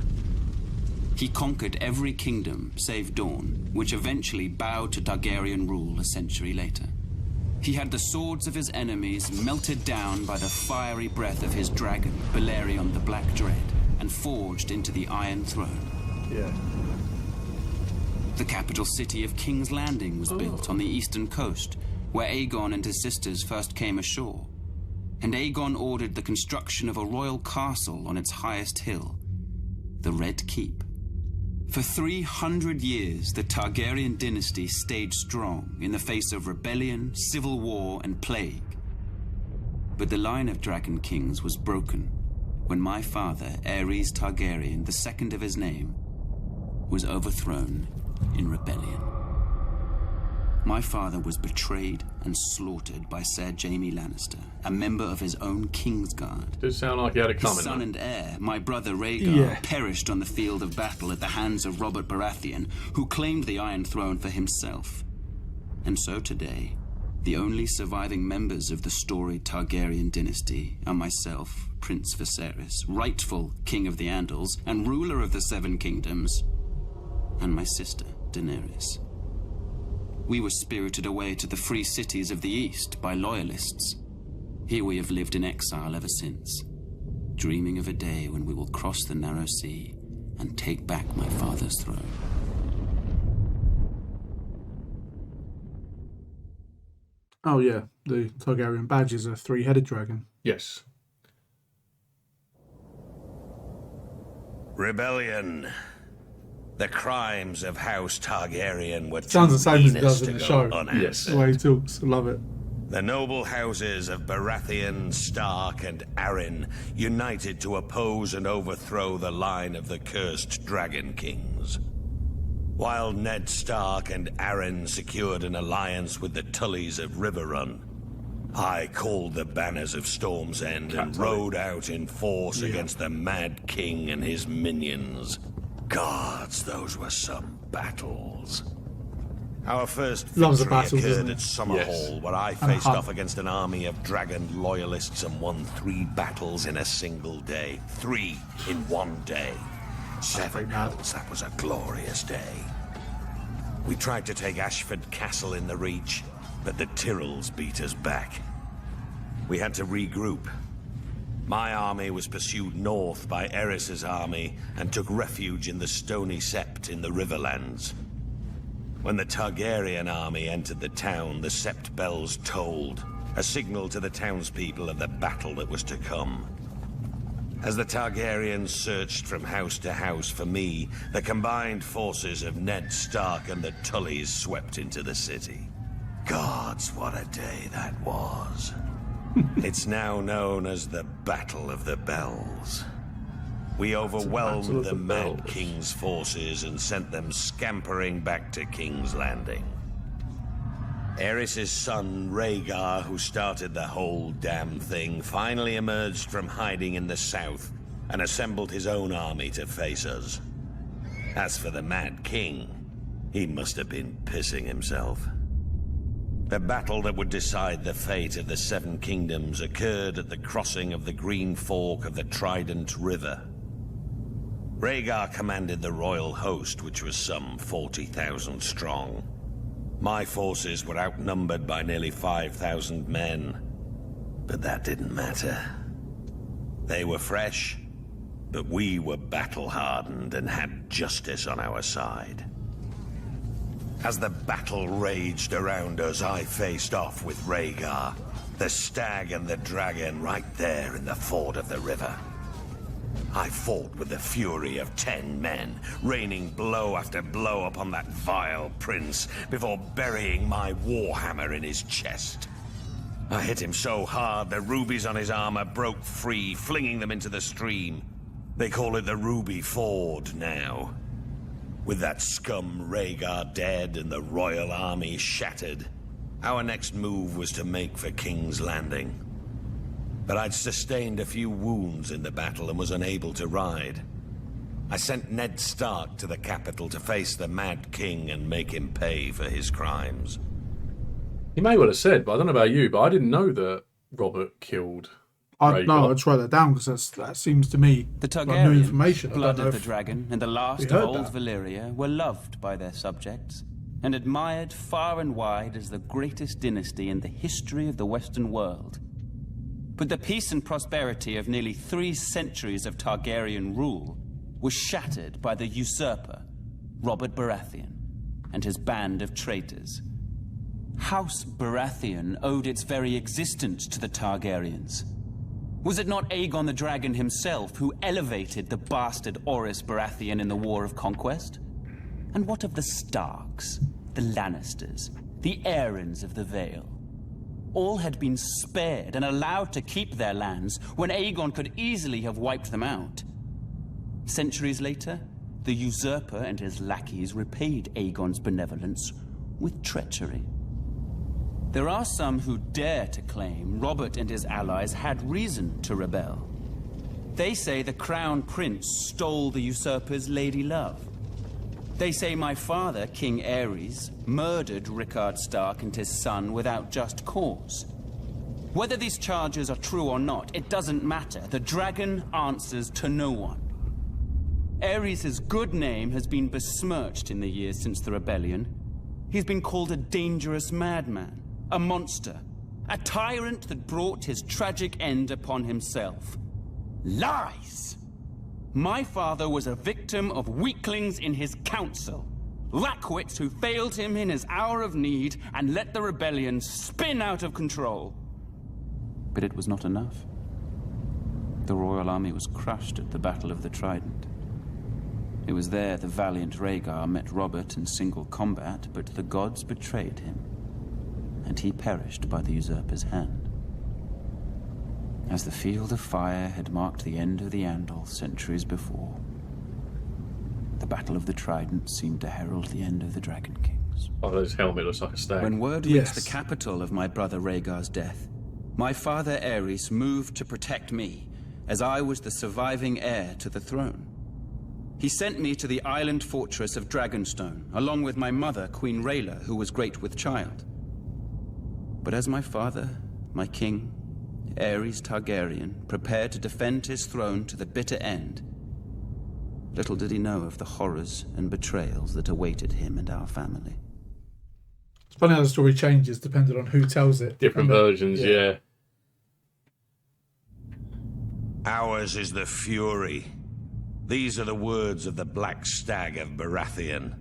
He conquered every kingdom save Dorne, which eventually bowed to Targaryen rule a century later. He had the swords of his enemies melted down by the fiery breath of his dragon, Balerion the Black Dread, and forged into the Iron Throne. Yeah. The capital city of King's Landing was built on the eastern coast, where Aegon and his sisters first came ashore. And Aegon ordered the construction of a royal castle on its highest hill, the Red Keep. For 300 years, the Targaryen dynasty stayed strong in the face of rebellion, civil war, and plague. But the line of dragon kings was broken when my father, Aerys Targaryen, the second of his name, was overthrown in rebellion. My father was betrayed and slaughtered by Ser Jaime Lannister, a member of his own Kingsguard. Does sound like he had a comment. His son and heir, my brother Rhaegar, perished on the field of battle at the hands of Robert Baratheon, who claimed the Iron Throne for himself. And so today, the only surviving members of the storied Targaryen dynasty are myself, Prince Viserys, rightful King of the Andals and ruler of the Seven Kingdoms, and my sister, Daenerys. We were spirited away to the free cities of the East by loyalists. Here we have lived in exile ever since, dreaming of a day when we will cross the narrow sea and take back my father's throne. Oh yeah, the Targaryen badge is a 3-headed dragon. Yes. Rebellion. The crimes of House Targaryen were Sounds the same as it heinous does in to the go show. unanswered. Yes. The way he talks, I love it. The noble houses of Baratheon, Stark, and Arryn united to oppose and overthrow the line of the cursed Dragon Kings. While Ned Stark and Arryn secured an alliance with the Tullys of Riverrun, I called the banners of Storm's End and rode out in force against the Mad King and his minions. Gods, those were some battles. Our first victory occurred at Summerhall, where I faced off against an army of dragon loyalists and won 3 battles in a single day. 3 in one day. 7 battles, that was a glorious day. We tried to take Ashford Castle in the Reach, but the Tyrells beat us back. We had to regroup. My army was pursued north by Aerys's army and took refuge in the Stony Sept in the Riverlands. When the Targaryen army entered the town, the Sept bells tolled, a signal to the townspeople of the battle that was to come. As the Targaryens searched from house to house for me, the combined forces of Ned Stark and the Tullys swept into the city. Gods, what a day that was. It's now known as the Battle of the Bells. We overwhelmed the Mad King's forces and sent them scampering back to King's Landing. Aerys' son, Rhaegar, who started the whole damn thing, finally emerged from hiding in the south and assembled his own army to face us. As for the Mad King, he must have been pissing himself. The battle that would decide the fate of the Seven Kingdoms occurred at the crossing of the Green Fork of the Trident River. Rhaegar commanded the royal host, which was some 40,000 strong. My forces were outnumbered by nearly 5,000 men, but that didn't matter. They were fresh, but we were battle-hardened and had justice on our side. As the battle raged around us, I faced off with Rhaegar, the stag and the dragon right there in the ford of the river. I fought with the fury of 10 men, raining blow after blow upon that vile prince before burying my warhammer in his chest. I hit him so hard the rubies on his armor broke free, flinging them into the stream. They call it the Ruby Ford now. With that scum Rhaegar dead and the royal army shattered, our next move was to make for King's Landing. But I'd sustained a few wounds in the battle and was unable to ride. I sent Ned Stark to the capital to face the Mad King and make him pay for his crimes. He may well have said, but I don't know about you, but I didn't know that Robert killed Rhaegar. No, I just write that down because that seems to me The like new Targaryens, information. blood of the dragon, and the last of heard old that. Valyria, were loved by their subjects and admired far and wide as the greatest dynasty in the history of the Western world. But the peace and prosperity of nearly 3 centuries of Targaryen rule was shattered by the usurper, Robert Baratheon, and his band of traitors. House Baratheon owed its very existence to the Targaryens. Was it not Aegon the Dragon himself who elevated the bastard Orys Baratheon in the War of Conquest? And what of the Starks, the Lannisters, the Aarons of the Vale? All had been spared and allowed to keep their lands when Aegon could easily have wiped them out. Centuries later, the usurper and his lackeys repaid Aegon's benevolence with treachery. There are some who dare to claim Robert and his allies had reason to rebel. They say the Crown Prince stole the usurper's lady love. They say my father, King Aerys, murdered Rickard Stark and his son without just cause. Whether these charges are true or not, it doesn't matter. The dragon answers to no one. Aerys' good name has been besmirched in the years since the rebellion. He's been called a dangerous madman, a monster, a tyrant that brought his tragic end upon himself. Lies! My father was a victim of weaklings in his council. Lackwits who failed him in his hour of need and let the rebellion spin out of control. But it was not enough. The royal army was crushed at the Battle of the Trident. It was there the valiant Rhaegar met Robert in single combat, but the gods betrayed him, and he perished by the usurper's hand. As the Field of Fire had marked the end of the Andal centuries before, the Battle of the Trident seemed to herald the end of the Dragon Kings. Oh, his helmet looks like a stag. When word reached the capital of my brother Rhaegar's death, my father Aerys moved to protect me, as I was the surviving heir to the throne. He sent me to the island fortress of Dragonstone, along with my mother, Queen Rhaela, who was great with child. But as my father, my king, Aerys Targaryen, prepared to defend his throne to the bitter end, little did he know of the horrors and betrayals that awaited him and our family. It's funny how the story changes depending on who tells it. Different versions, yeah. Ours is the fury. These are the words of the Black Stag of Baratheon.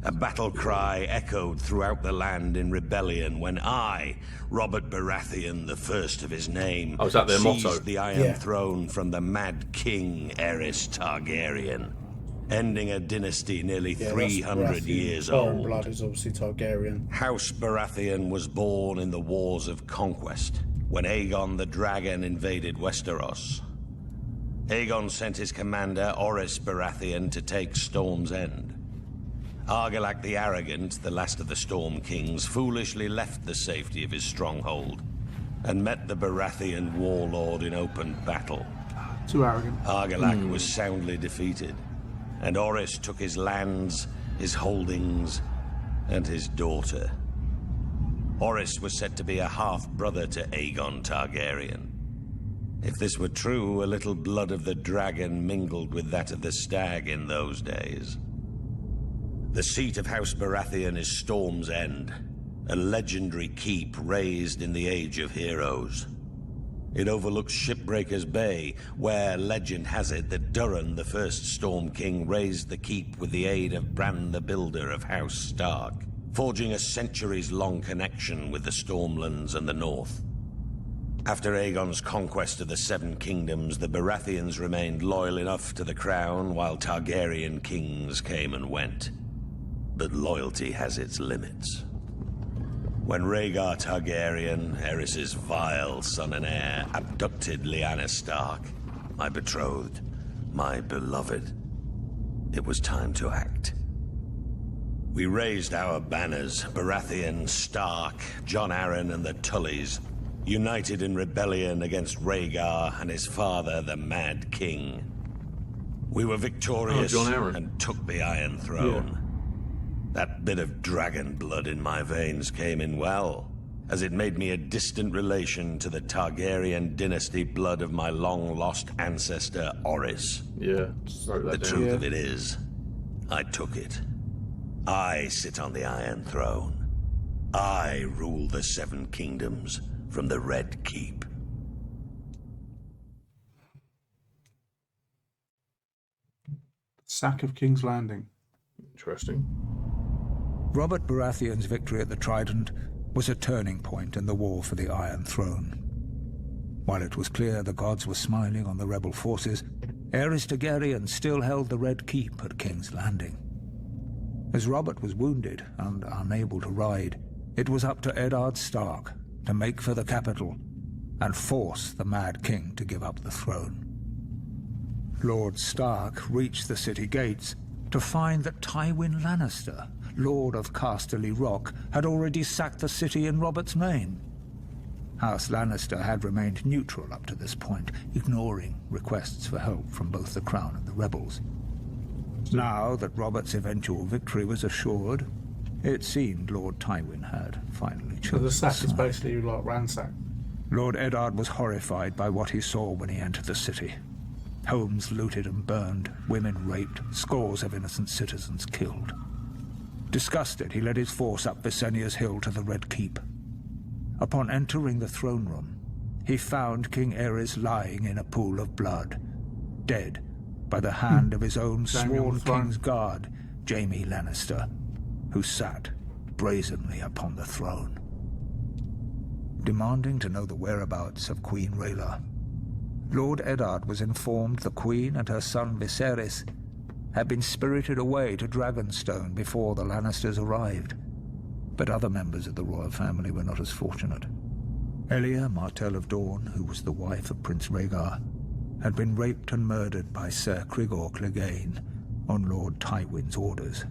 A battle cry echoed throughout the land in rebellion when I, Robert Baratheon, the first of his name, Oh, is that their seized motto? the Iron Throne from the Mad King Aerys Targaryen, ending a dynasty nearly 300 years old. Blood is obviously Targaryen. House Baratheon was born in the Wars of Conquest, when Aegon the Dragon invaded Westeros. Aegon sent his commander, Orys Baratheon, to take Storm's End. Argilac the Arrogant, the last of the Storm Kings, foolishly left the safety of his stronghold and met the Baratheon warlord in open battle. Too arrogant. Argilac was soundly defeated, and Orys took his lands, his holdings, and his daughter. Orys was said to be a half-brother to Aegon Targaryen. If this were true, a little blood of the dragon mingled with that of the stag in those days. The seat of House Baratheon is Storm's End, a legendary keep raised in the Age of Heroes. It overlooks Shipbreaker's Bay, where legend has it that Durin, the first Storm King, raised the keep with the aid of Bran the Builder of House Stark, forging a centuries-long connection with the Stormlands and the North. After Aegon's conquest of the Seven Kingdoms, the Baratheons remained loyal enough to the crown while Targaryen kings came and went. But loyalty has its limits. When Rhaegar Targaryen, Aerys' vile son and heir, abducted Lyanna Stark, my betrothed, my beloved, it was time to act. We raised our banners, Baratheon, Stark, Jon Arryn, and the Tullys, united in rebellion against Rhaegar and his father, the Mad King. We were victorious and took the Iron Throne. That bit of dragon blood in my veins came in well, as it made me a distant relation to the Targaryen dynasty blood of my long-lost ancestor, Orys. The truth of it is, I took it. I sit on the Iron Throne. I rule the Seven Kingdoms from the Red Keep. Sack of King's Landing. Interesting. Robert Baratheon's victory at the Trident was a turning point in the war for the Iron Throne. While it was clear the gods were smiling on the rebel forces, Aerys Targaryen still held the Red Keep at King's Landing. As Robert was wounded and unable to ride, it was up to Eddard Stark to make for the capital and force the Mad King to give up the throne. Lord Stark reached the city gates to find that Tywin Lannister, Lord of Casterly Rock, had already sacked the city in Robert's name. House Lannister had remained neutral up to this point, ignoring requests for help from both the Crown and the rebels. Now that Robert's eventual victory was assured, it seemed Lord Tywin had finally chosen. So the sack is basically like ransack. Lord Eddard was horrified by what he saw when he entered the city. Homes looted and burned, women raped, scores of innocent citizens killed. Disgusted, he led his force up Visenya's hill to the Red Keep. Upon entering the throne room, he found King Aerys lying in a pool of blood, dead by the hand of his own sworn king's guard, Jaime Lannister, who sat brazenly upon the throne. Demanding to know the whereabouts of Queen Rhaela, Lord Eddard was informed the Queen and her son Viserys had been spirited away to Dragonstone before the Lannisters arrived. But other members of the royal family were not as fortunate. Elia, Martell of Dorne, who was the wife of Prince Rhaegar, had been raped and murdered by Ser Cregor Clegane on Lord Tywin's orders.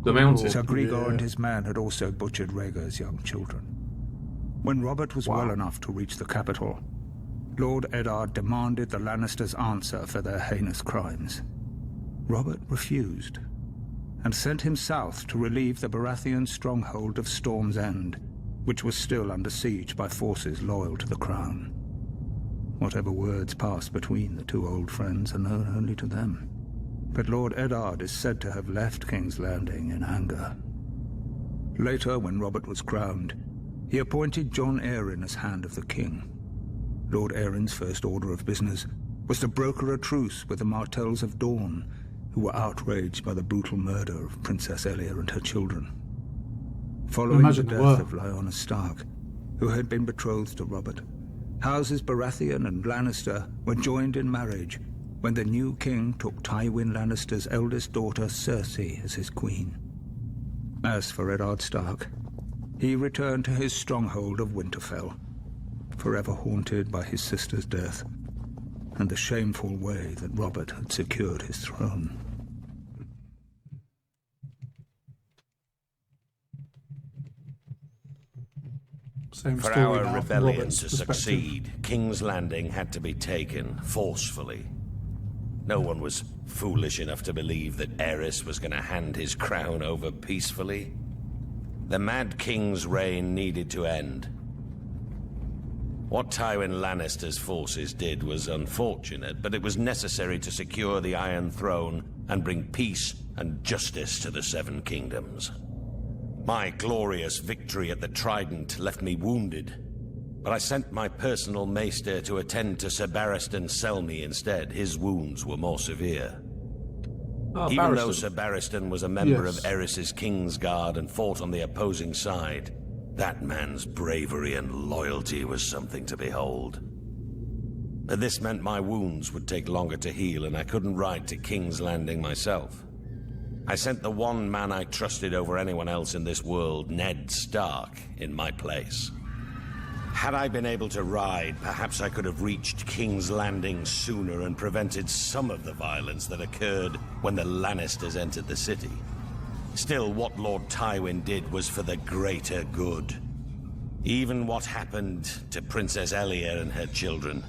The Mountain. Ser Cregor and his men had also butchered Rhaegar's young children. When Robert was well enough to reach the capital, Lord Eddard demanded the Lannisters answer for their heinous crimes. Robert refused, and sent him south to relieve the Baratheon stronghold of Storm's End, which was still under siege by forces loyal to the crown. Whatever words passed between the two old friends are known only to them. But Lord Eddard is said to have left King's Landing in anger. Later, when Robert was crowned, he appointed Jon Arryn as Hand of the King. Lord Arryn's first order of business was to broker a truce with the Martells of Dorne, who who were outraged by the brutal murder of Princess Elia and her children. Following the Imagine they death were. of Lyanna Stark, who had been betrothed to Robert, Houses Baratheon and Lannister were joined in marriage when the new king took Tywin Lannister's eldest daughter Cersei as his queen. As for Eddard Stark, he returned to his stronghold of Winterfell, forever haunted by his sister's death and the shameful way that Robert had secured his throne. Same For story our now from rebellion Robert's to perspective. succeed, King's Landing had to be taken forcefully. No one was foolish enough to believe that Aerys was going to hand his crown over peacefully. The Mad King's reign needed to end. What Tywin Lannister's forces did was unfortunate, but it was necessary to secure the Iron Throne and bring peace and justice to the Seven Kingdoms. My glorious victory at the Trident left me wounded, but I sent my personal maester to attend to Sir Barristan Selmy instead. His wounds were more severe. Even though Sir Barristan was a member of Aerys's Kingsguard and fought on the opposing side, that man's bravery and loyalty was something to behold. But this meant my wounds would take longer to heal, and I couldn't ride to King's Landing myself. I sent the one man I trusted over anyone else in this world, Ned Stark, in my place. Had I been able to ride, perhaps I could have reached King's Landing sooner and prevented some of the violence that occurred when the Lannisters entered the city. Still, what Lord Tywin did was for the greater good. Even what happened to Princess Elia and her children.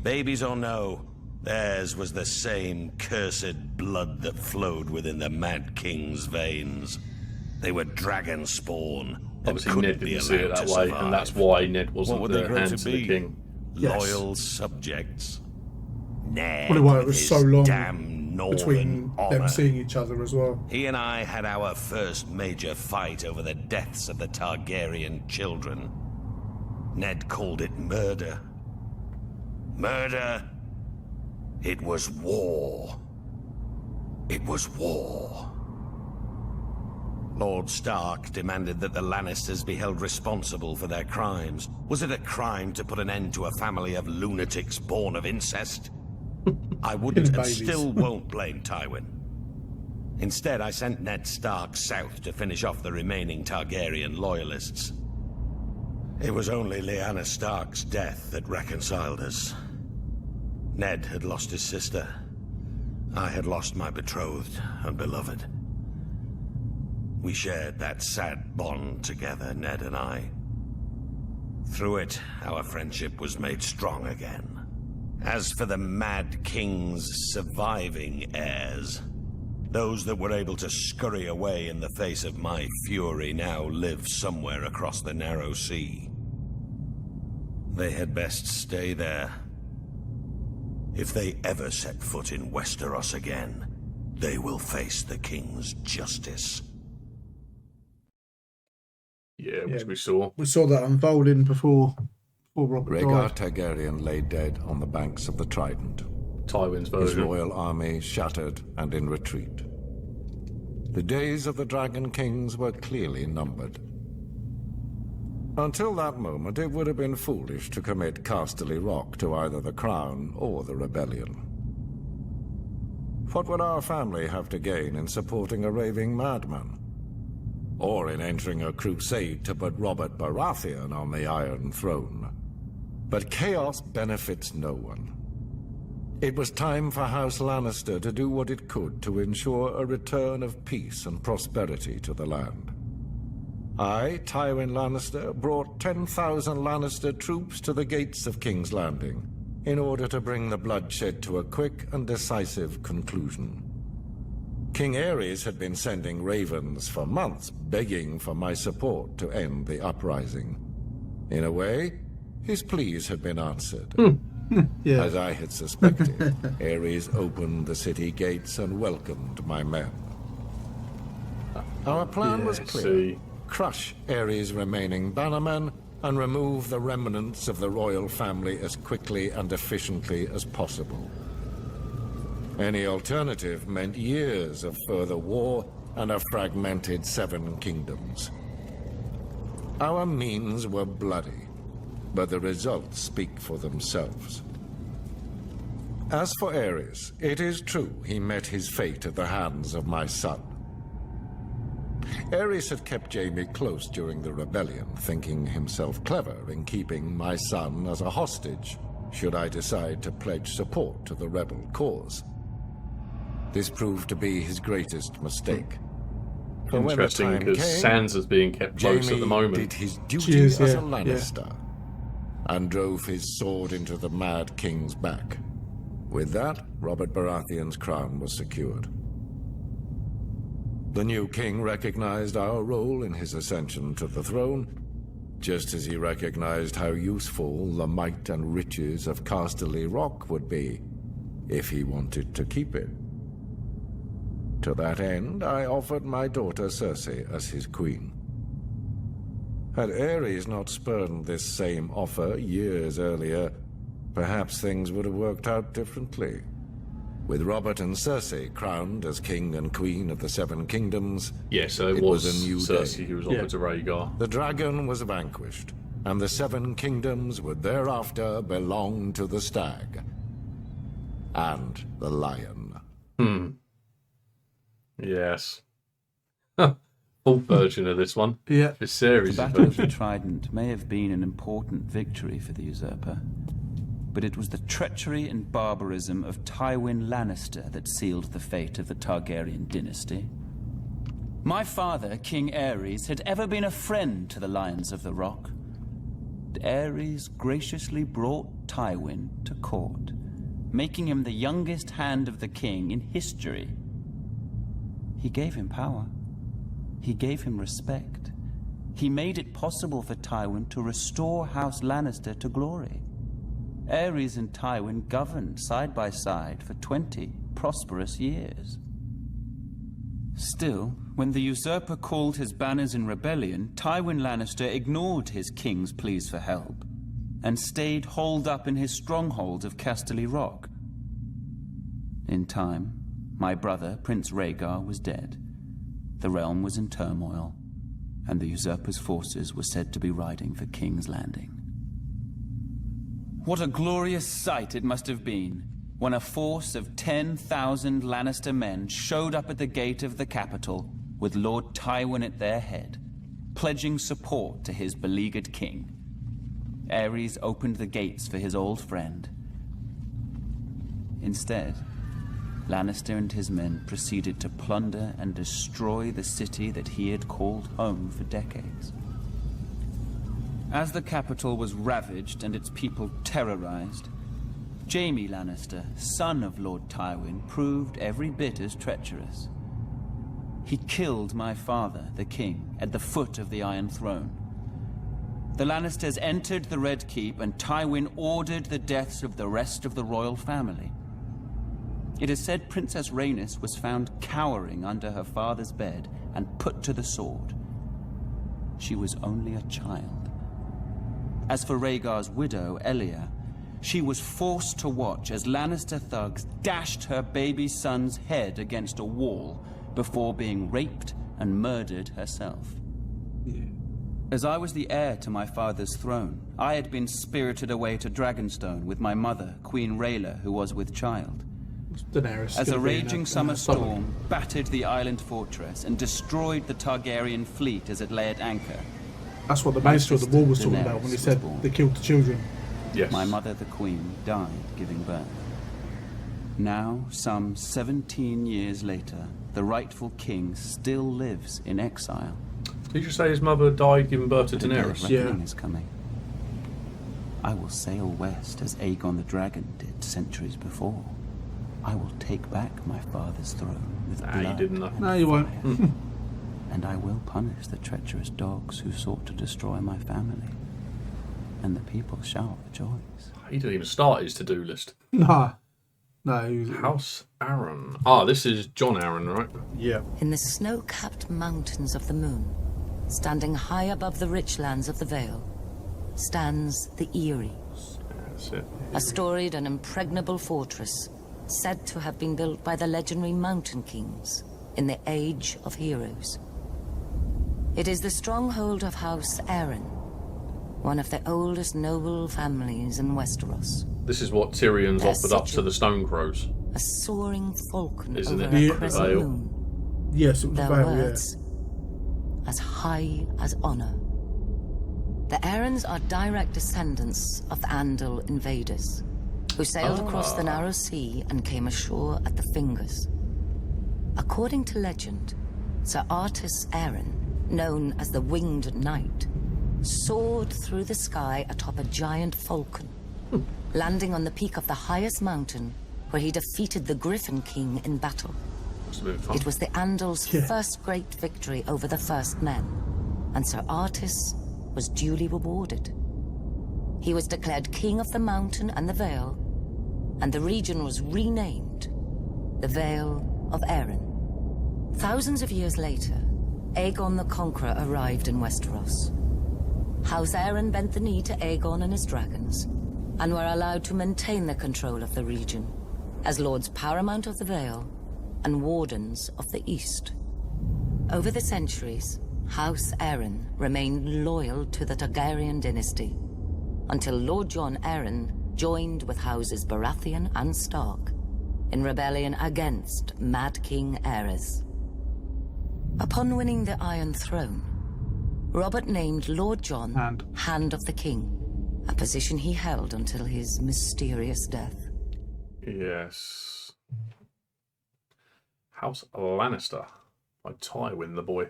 Babies or no, theirs was the same cursed blood that flowed within the Mad King's veins. They were dragon spawn. Obviously, Ned didn't see it that way, and that's why Ned wasn't the hand to the king. Loyal subjects. Ned, Probably why it with was his so long damn between northern honor. them seeing each other as well. He and I had our first major fight over the deaths of the Targaryen children. Ned called it murder. Murder? It was war. It was war. Lord Stark demanded that the Lannisters be held responsible for their crimes. Was it a crime to put an end to a family of lunatics born of incest? I wouldn't and still won't blame Tywin. Instead, I sent Ned Stark south to finish off the remaining Targaryen loyalists. It was only Lyanna Stark's death that reconciled us. Ned had lost his sister. I had lost my betrothed and beloved. We shared that sad bond together, Ned and I. Through it, our friendship was made strong again. As for the Mad King's surviving heirs, those that were able to scurry away in the face of my fury now live somewhere across the narrow sea. They had best stay there. If they ever set foot in Westeros again, they will face the King's justice. Yeah, which we saw. We saw that unfolding before Robert Rhaegar died. Targaryen lay dead on the banks of the Trident. Tywin's His version. loyal army shattered and in retreat. The days of the Dragon Kings were clearly numbered. Until that moment, it would have been foolish to commit Casterly Rock to either the Crown or the Rebellion. What would our family have to gain in supporting a raving madman? Or in entering a crusade to put Robert Baratheon on the Iron Throne? But chaos benefits no one. It was time for House Lannister to do what it could to ensure a return of peace and prosperity to the land. I, Tywin Lannister, brought 10,000 Lannister troops to the gates of King's Landing in order to bring the bloodshed to a quick and decisive conclusion. King Aerys had been sending ravens for months, begging for my support to end the uprising. In a way, his pleas had been answered. Yeah. As I had suspected, Aerys opened the city gates and welcomed my men. Our plan was clear. Crush Aerys' remaining bannermen and remove the remnants of the royal family as quickly and efficiently as possible. Any alternative meant years of further war and a fragmented 7 kingdoms. Our means were bloody, but the results speak for themselves. As for Aerys, it is true he met his fate at the hands of my son. Aerys had kept Jaime close during the rebellion, thinking himself clever in keeping my son as a hostage, should I decide to pledge support to the rebel cause. This proved to be his greatest mistake. For when the Interesting, time because came, Sansa's being kept close at the Jaime moment. did his duty as a Lannister and drove his sword into the Mad King's back. With that, Robert Baratheon's crown was secured. The new king recognized our role in his ascension to the throne, just as he recognized how useful the might and riches of Casterly Rock would be if he wanted to keep it. To that end, I offered my daughter Cersei as his queen. Had Aerys not spurned this same offer years earlier, perhaps things would have worked out differently. With Robert and Cersei crowned as king and queen of the 7 kingdoms, yeah, so it was was a new Cersei day. who was offered to Rhaegar. The dragon was vanquished, and the 7 kingdoms would thereafter belong to the stag and the lion. Yes. Full version of this one. Yeah. This series The is Battle of the version. Trident may have been an important victory for the usurper, but it was the treachery and barbarism of Tywin Lannister that sealed the fate of the Targaryen dynasty. My father, King Aerys, had ever been a friend to the Lions of the Rock. Aerys graciously brought Tywin to court, making him the youngest hand of the king in history. He gave him power. He gave him respect. He made it possible for Tywin to restore House Lannister to glory. Aerys and Tywin governed side by side for 20 prosperous years. Still, when the usurper called his banners in rebellion, Tywin Lannister ignored his king's pleas for help and stayed holed up in his stronghold of Casterly Rock. In time, my brother, Prince Rhaegar, was dead. The realm was in turmoil, and the usurper's forces were said to be riding for King's Landing. What a glorious sight it must have been when a force of 10,000 Lannister men showed up at the gate of the capital with Lord Tywin at their head, pledging support to his beleaguered king. Aerys opened the gates for his old friend. Instead, Lannister and his men proceeded to plunder and destroy the city that he had called home for decades. As the capital was ravaged and its people terrorized, Jaime Lannister, son of Lord Tywin, proved every bit as treacherous. He killed my father, the king, at the foot of the Iron Throne. The Lannisters entered the Red Keep, and Tywin ordered the deaths of the rest of the royal family. It is said Princess Rhaenys was found cowering under her father's bed and put to the sword. She was only a child. As for Rhaegar's widow, Elia, she was forced to watch as Lannister thugs dashed her baby son's head against a wall before being raped and murdered herself. As I was the heir to my father's throne, I had been spirited away to Dragonstone with my mother, Queen Rhaela, who was with child. Daenerys As a gonna be in raging summer storm battered the island fortress and destroyed the Targaryen fleet as it lay at anchor. That's what the Maester of the Wall was talking about when he said they killed the children. Yes. My mother, the Queen, died giving birth. Now, some 17 years later, the rightful king still lives in exile. Did you say his mother died giving birth to The day of Daenerys? reckoning is coming. I will sail west as Aegon the Dragon did centuries before. I will take back my father's throne with blood. You didn't know. and No, you won't. fire. And I will punish the treacherous dogs who sought to destroy my family. And the people shall rejoice. He didn't even start his to-do list. Nah. No. He was, House Aaron. Ah, this is John Aaron, right? yeah. In the snow-capped mountains of the moon, standing high above the rich lands of the Vale, stands the Eyrie, That's it. a storied and impregnable fortress said to have been built by the legendary Mountain Kings in the Age of Heroes. It is the stronghold of House Aaron, one of the oldest noble families in Westeros. This is what Tyrion's Their offered up to sigil, the Stone Crows. a soaring falcon Isn't over it? a crescent Vale. moon. Yes, it was Their Vale, words, as high as honor. The Aarons are direct descendants of the Andal invaders, who sailed across the narrow sea and came ashore at the Fingers. According to legend, Sir Artus Aaron, known as the Winged Knight, soared through the sky atop a giant falcon, landing on the peak of the highest mountain, where he defeated the Griffin King in battle. Must have been fun. It was the Andals' first great victory over the First Men, and Sir Artus was duly rewarded. He was declared King of the Mountain and the Vale, and the region was renamed the Vale of Aaron. Thousands of years later, Aegon the Conqueror arrived in Westeros. House Aaron bent the knee to Aegon and his dragons, and were allowed to maintain the control of the region, as Lords Paramount of the Vale and Wardens of the East. Over the centuries, House Aaron remained loyal to the Targaryen dynasty, until Lord Jon Arryn joined with Houses Baratheon and Stark in rebellion against Mad King Aerys. Upon winning the Iron Throne, Robert named Lord Jon Hand of the King, a position he held until his mysterious death. Yes. House Lannister by Tywin the Boy.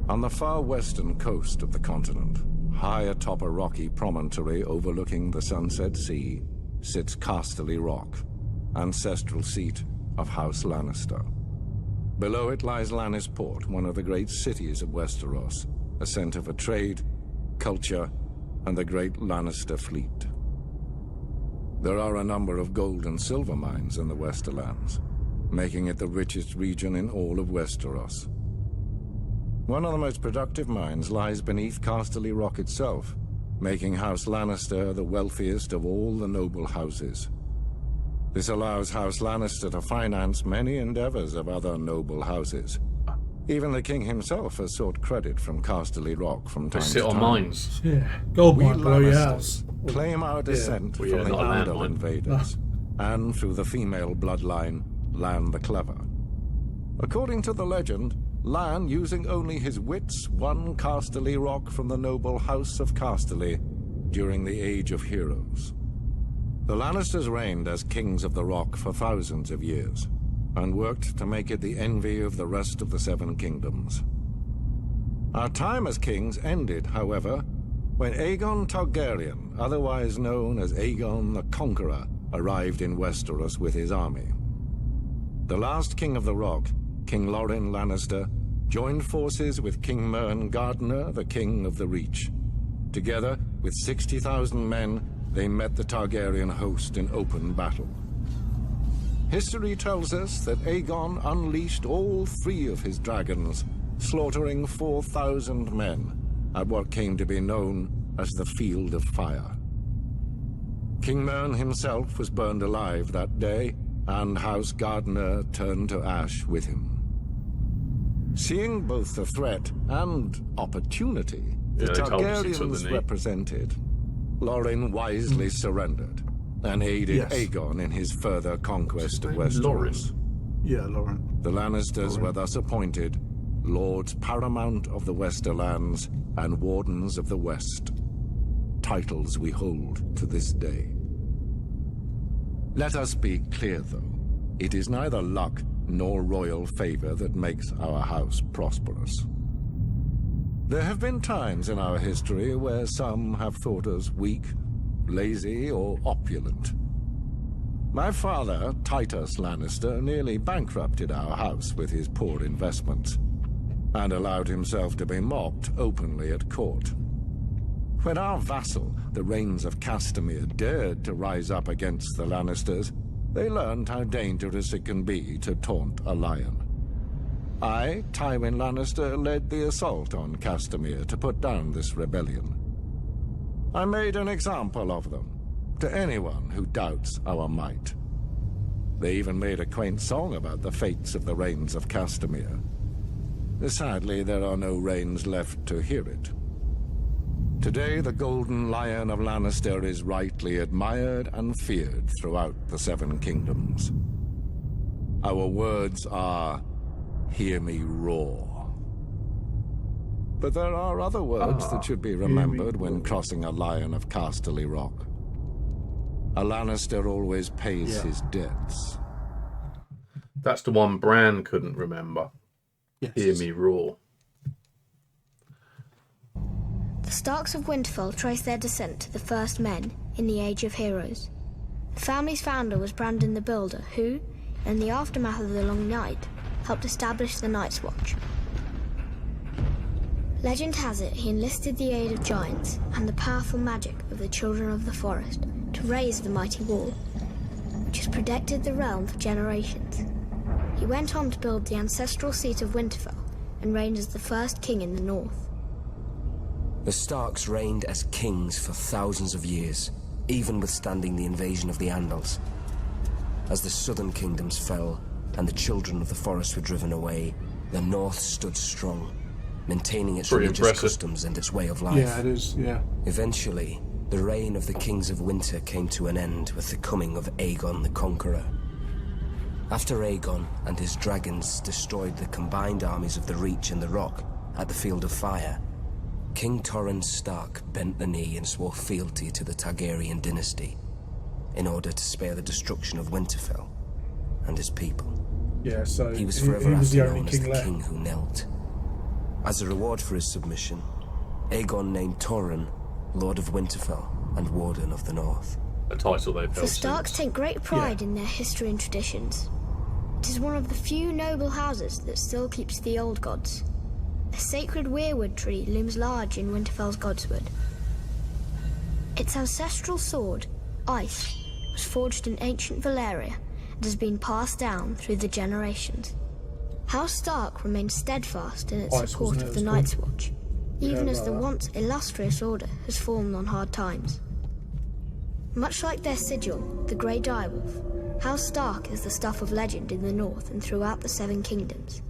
On the far western coast of the continent, high atop a rocky promontory overlooking the Sunset Sea, sits Casterly Rock, ancestral seat of House Lannister. Below it lies Lannisport, one of the great cities of Westeros, a center for trade, culture, and the great Lannister fleet. There are a number of gold and silver mines in the Westerlands, making it the richest region in all of Westeros. One of the most productive mines lies beneath Casterly Rock itself, making House Lannister the wealthiest of all the noble houses. This allows House Lannister to finance many endeavors of other noble houses. Even the king himself has sought credit from Casterly Rock from time They to sit time. on mines. Yeah, gold We mine below your Lannisters house. claim our descent Well, from yeah, the not a Andal landmine. invaders, and through the female bloodline, Lan the Clever. According to the legend, Lan, using only his wits, won Casterly Rock from the noble House of Casterly during the Age of Heroes. The Lannisters reigned as kings of the Rock for thousands of years, and worked to make it the envy of the rest of the Seven Kingdoms. Our time as kings ended, however, when Aegon Targaryen, otherwise known as Aegon the Conqueror, arrived in Westeros with his army. The last king of the Rock, King Lorin Lannister, joined forces with King Mern Gardener, the king of the Reach. Together, with 60,000 men, they met the Targaryen host in open battle. History tells us that Aegon unleashed all 3 of his dragons, slaughtering 4,000 men at what came to be known as the Field of Fire. King Mern himself was burned alive that day, and House Gardener turned to ash with him. Seeing both the threat and opportunity the they told us he took the Targaryens knee. represented, Lorin wisely surrendered and aided Aegon in his further conquest of Westeros. Lorin. Yeah, Lauren. The Lannisters were thus appointed Lords Paramount of the Westerlands and Wardens of the West, titles we hold to this day. Let us be clear, though. It is neither luck nor royal favor that makes our house prosperous. There have been times in our history where some have thought us weak, lazy, or opulent. My father, Titus Lannister, nearly bankrupted our house with his poor investments, and allowed himself to be mocked openly at court. When our vassal, the Rains of Castamere, dared to rise up against the Lannisters, they learned how dangerous it can be to taunt a lion. I, Tywin Lannister, led the assault on Castamere to put down this rebellion. I made an example of them, to anyone who doubts our might. They even made a quaint song about the fates of the Rains of Castamere. Sadly, there are no Rains left to hear it. Today, the Golden Lion of Lannister is rightly admired and feared throughout the Seven Kingdoms. Our words are, "Hear me roar." But there are other words that should be remembered when crossing a Lion of Casterly Rock. A Lannister always pays his debts. That's the one Bran couldn't remember. Yes. Hear me roar. The Starks of Winterfell trace their descent to the first men in the Age of Heroes. The family's founder was Brandon the Builder, who, in the aftermath of the Long Night, helped establish the Night's Watch. Legend has it he enlisted the aid of giants and the powerful magic of the Children of the Forest to raise the mighty wall, which has protected the realm for generations. He went on to build the ancestral seat of Winterfell and reigned as the first king in the north. The Starks reigned as kings for thousands of years, even withstanding the invasion of the Andals. As the southern kingdoms fell and the Children of the Forest were driven away, the north stood strong, maintaining its religious customs and its way of life. Yeah, it is, yeah. Eventually, the reign of the Kings of Winter came to an end with the coming of Aegon the Conqueror. After Aegon and his dragons destroyed the combined armies of the Reach and the Rock at the Field of Fire, King Torrhen Stark bent the knee and swore fealty to the Targaryen dynasty in order to spare the destruction of Winterfell and his people. Yeah, so he was forever was the after only known as king the left. King Who Knelt. As a reward for his submission, Aegon named Torrhen Lord of Winterfell and Warden of the North. A title they've The held Starks since. take great pride in their history and traditions. It is one of the few noble houses that still keeps the old gods. A sacred weirwood tree looms large in Winterfell's Godswood. Its ancestral sword, Ice, was forged in ancient Valyria and has been passed down through the generations. House Stark remains steadfast in its Ice, support wasn't it, of the as well? Night's Watch, even Yeah, as the about that. once illustrious order has fallen on hard times. Much like their sigil, the Grey Direwolf, House Stark is the stuff of legend in the north and throughout the Seven Kingdoms.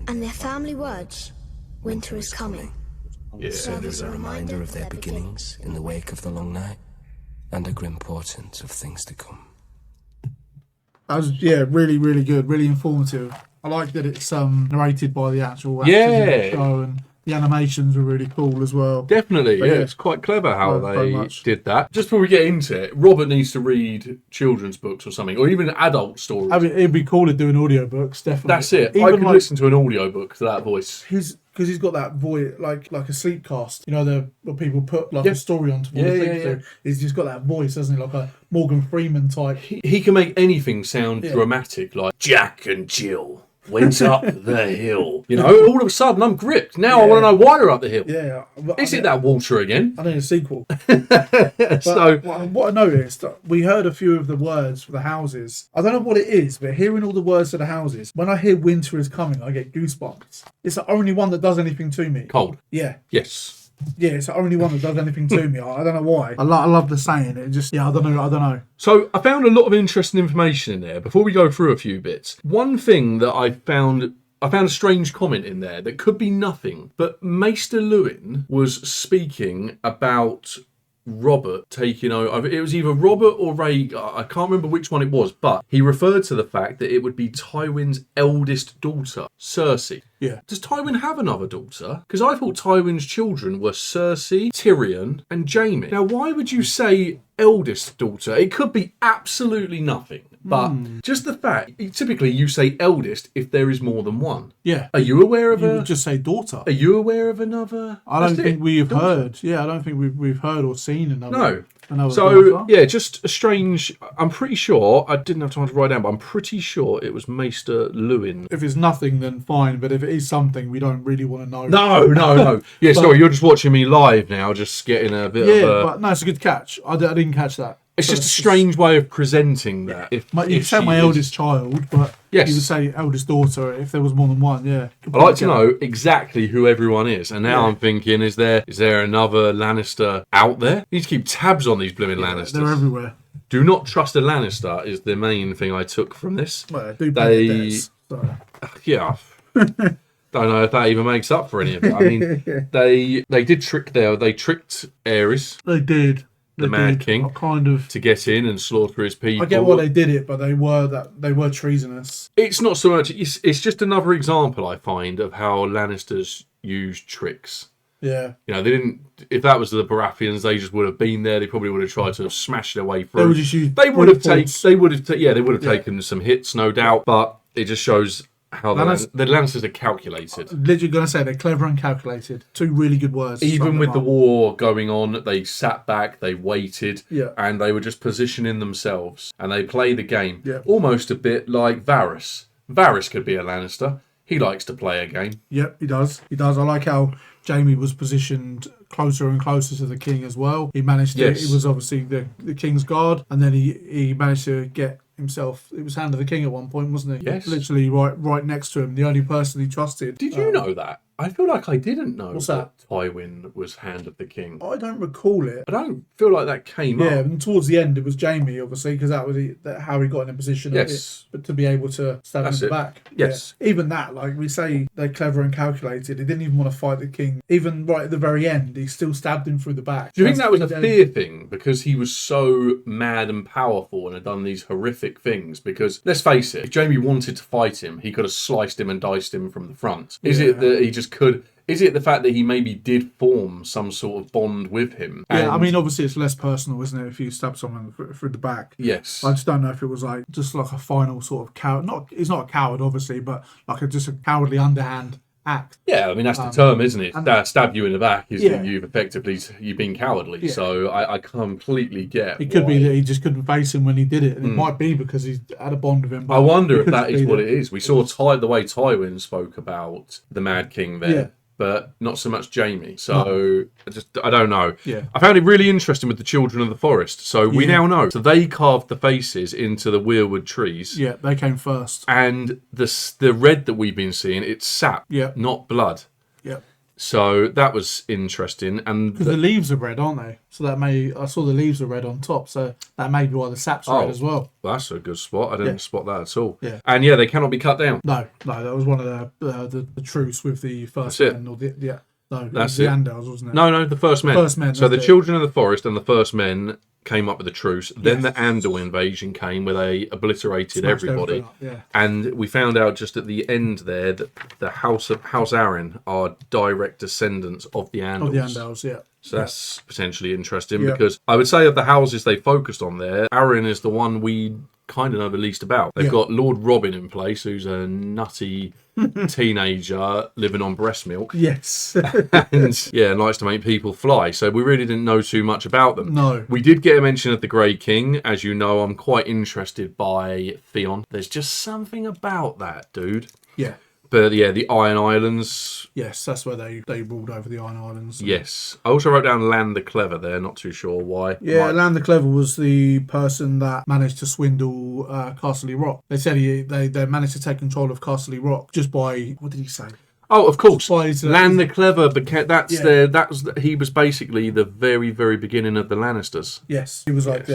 And their family words, winter is coming, Yeah. serve as a reminder of their beginnings in the wake of the Long Night and a grim portent of things to come. That was, really, really good, really informative. I like that it's narrated by the actual actors in Yeah. the show, and the animations were really cool as well. Definitely, But yeah. yeah. It's quite clever how Very they much. did that. Just before we get into it, Robert needs to read children's books or something, or even adult stories. I mean, it'd be cool to doing audiobooks, definitely. That's it. I Even could listen to an audiobook to that voice. because he's got that voice, like a sleep cast. You know, where people put like a story on to fall asleep to. He's just got that voice, hasn't he? Like a Morgan Freeman type. He can make anything sound dramatic, like Jack and Jill went up the hill. You know, all of a sudden I'm gripped. Now I want to know why they're up the hill. Yeah. Is it that water again? I need a sequel. So what I noticed, we heard a few of the words for the houses. I don't know what it is, but hearing all the words for the houses, when I hear winter is coming, I get goosebumps. It's the only one that does anything to me. Cold. Yeah. Yes. Yeah, it's the only one that does anything to me. I don't know why. I love the saying. It just, I don't know. So I found a lot of interesting information in there. Before we go through a few bits, one thing that I found a strange comment in there that could be nothing, but Maester Lewin was speaking about Robert taking over. It was either Robert or Ray. I can't remember which one it was, but he referred to the fact that it would be Tywin's eldest daughter, Cersei. Yeah. Does Tywin have another daughter? Because I thought Tywin's children were Cersei, Tyrion, and Jaime. Now, why would you say eldest daughter? It could be absolutely nothing. But just the fact, typically you say eldest if there is more than one. Yeah. Are you aware of You would just say daughter. Are you aware of another? I don't That's think it. we've Daughter. heard. Yeah, I don't think we've heard or seen another. No. So, daughter. yeah, just a strange... I'm pretty sure... I didn't have time to write down, but I'm pretty sure it was Maester Lewin. If it's nothing, then fine. But if it is something, we don't really want to know. No. Yeah, sorry, you're just watching me live now, just getting a bit of a... but no, it's a good catch. I didn't catch that. It's just a strange way of presenting that. You could say my eldest child, but Yes. you would say eldest daughter if there was more than one. Yeah. I'd like to know exactly who everyone is. And now I'm thinking, is there another Lannister out there? You need to keep tabs on these blooming Lannisters. They're everywhere. Do not trust a Lannister is the main thing I took from this. Well, they so. Yeah. Don't know if that even makes up for any of it. I mean, they did trick there. They tricked Aerys. They did. The Mad King, kind of, to get in and slaughter his people. I get why they did it, but they were treasonous. It's not so much. It's just another example I find of how Lannisters use tricks. Yeah, they didn't. If that was the Baratheons, they just would have been there. They probably would have tried to have smashed their way through. They would just use. They would have taken some hits, no doubt. But it just shows how the Lannisters are calculated. Literally going to say they're clever and calculated. Two really good words. Even with the war going on, they sat back, they waited, and they were just positioning themselves. And they play the game almost a bit like Varys. Varys could be a Lannister. He likes to play a game. Yep, he does. He does. I like how Jaime was positioned closer and closer to the king as well. He managed to. He was obviously the king's guard, and then he managed to get himself. It was Hand of the King at one point, wasn't it? Yes. Literally right next to him, the only person he trusted. Did you know that? I feel like I didn't know What's that? Tywin was Hand of the King. I don't recall it. I don't feel like that came up. Yeah, and towards the end it was Jaime, obviously, because that was how he got in a position. Yes. But to be able to stab him in the back. Yes. Yeah. Even that, like we say, they're clever and calculated. He didn't even want to fight the king. Even right at the very end, he still stabbed him through the back. Do you think that was a fear thing? Because he was so mad and powerful and had done these horrific things? Because, let's face it, if Jaime wanted to fight him, he could have sliced him and diced him from the front. Is it that he just could... Is it the fact that he maybe did form some sort of bond with him? Yeah, I mean, obviously it's less personal, isn't it, if you stab someone through the back? Yes. I just don't know if it was like just like a final sort of coward. He's not a coward, obviously, but like just a cowardly underhand act. Yeah, I mean that's the term, isn't it? Stab you in the back is that you've been cowardly. Yeah. So I completely get. It could be that he just couldn't face him when he did it, and it might be because he had a bond with him. I wonder if that is what it is. We saw the way Tywin spoke about the Mad King there. Yeah. But not so much Jaime. So I don't know. Yeah. I found it really interesting with the Children of the Forest. So we now know. So they carved the faces into the weirwood trees. Yeah, they came first. And the red that we've been seeing, it's sap, not blood. Yeah. So that was interesting. And because the leaves are red, aren't they? So I saw the leaves are red on top. So that may be why the sap's red as well. That's a good spot. I didn't spot that at all. Yeah. And they cannot be cut down. No, that was one of the truce with the first men or the That's the it. Andals, wasn't it? No, the first men. First men. So the Children of the Forest and the first men came up with a truce. Then the Andal invasion came where they obliterated everybody. Up, yeah. And we found out just at the end there that the House Arryn are direct descendants of the Andals. Of the Andals, yeah. So that's potentially interesting because I would say of the houses they focused on there, Arryn is the one we kind of know the least about. They've got Lord Robin in place, who's a nutty teenager living on breast milk. Yes. And likes to make people fly. So we really didn't know too much about them. No. We did get a mention of the Grey King. As you know, I'm quite interested by Theon. There's just something about that, dude. Yeah. But the Iron Islands. Yes, that's where they ruled over the Iron Islands. Yes. I also wrote down Lan the Clever there, not too sure why. Yeah, Lan the Clever was the person that managed to swindle Castle Rock. They said they managed to take control of Castle Rock just by, what did he say? Oh, of course. Lan the Clever, he was basically the very, very beginning of the Lannisters. Yes, he was like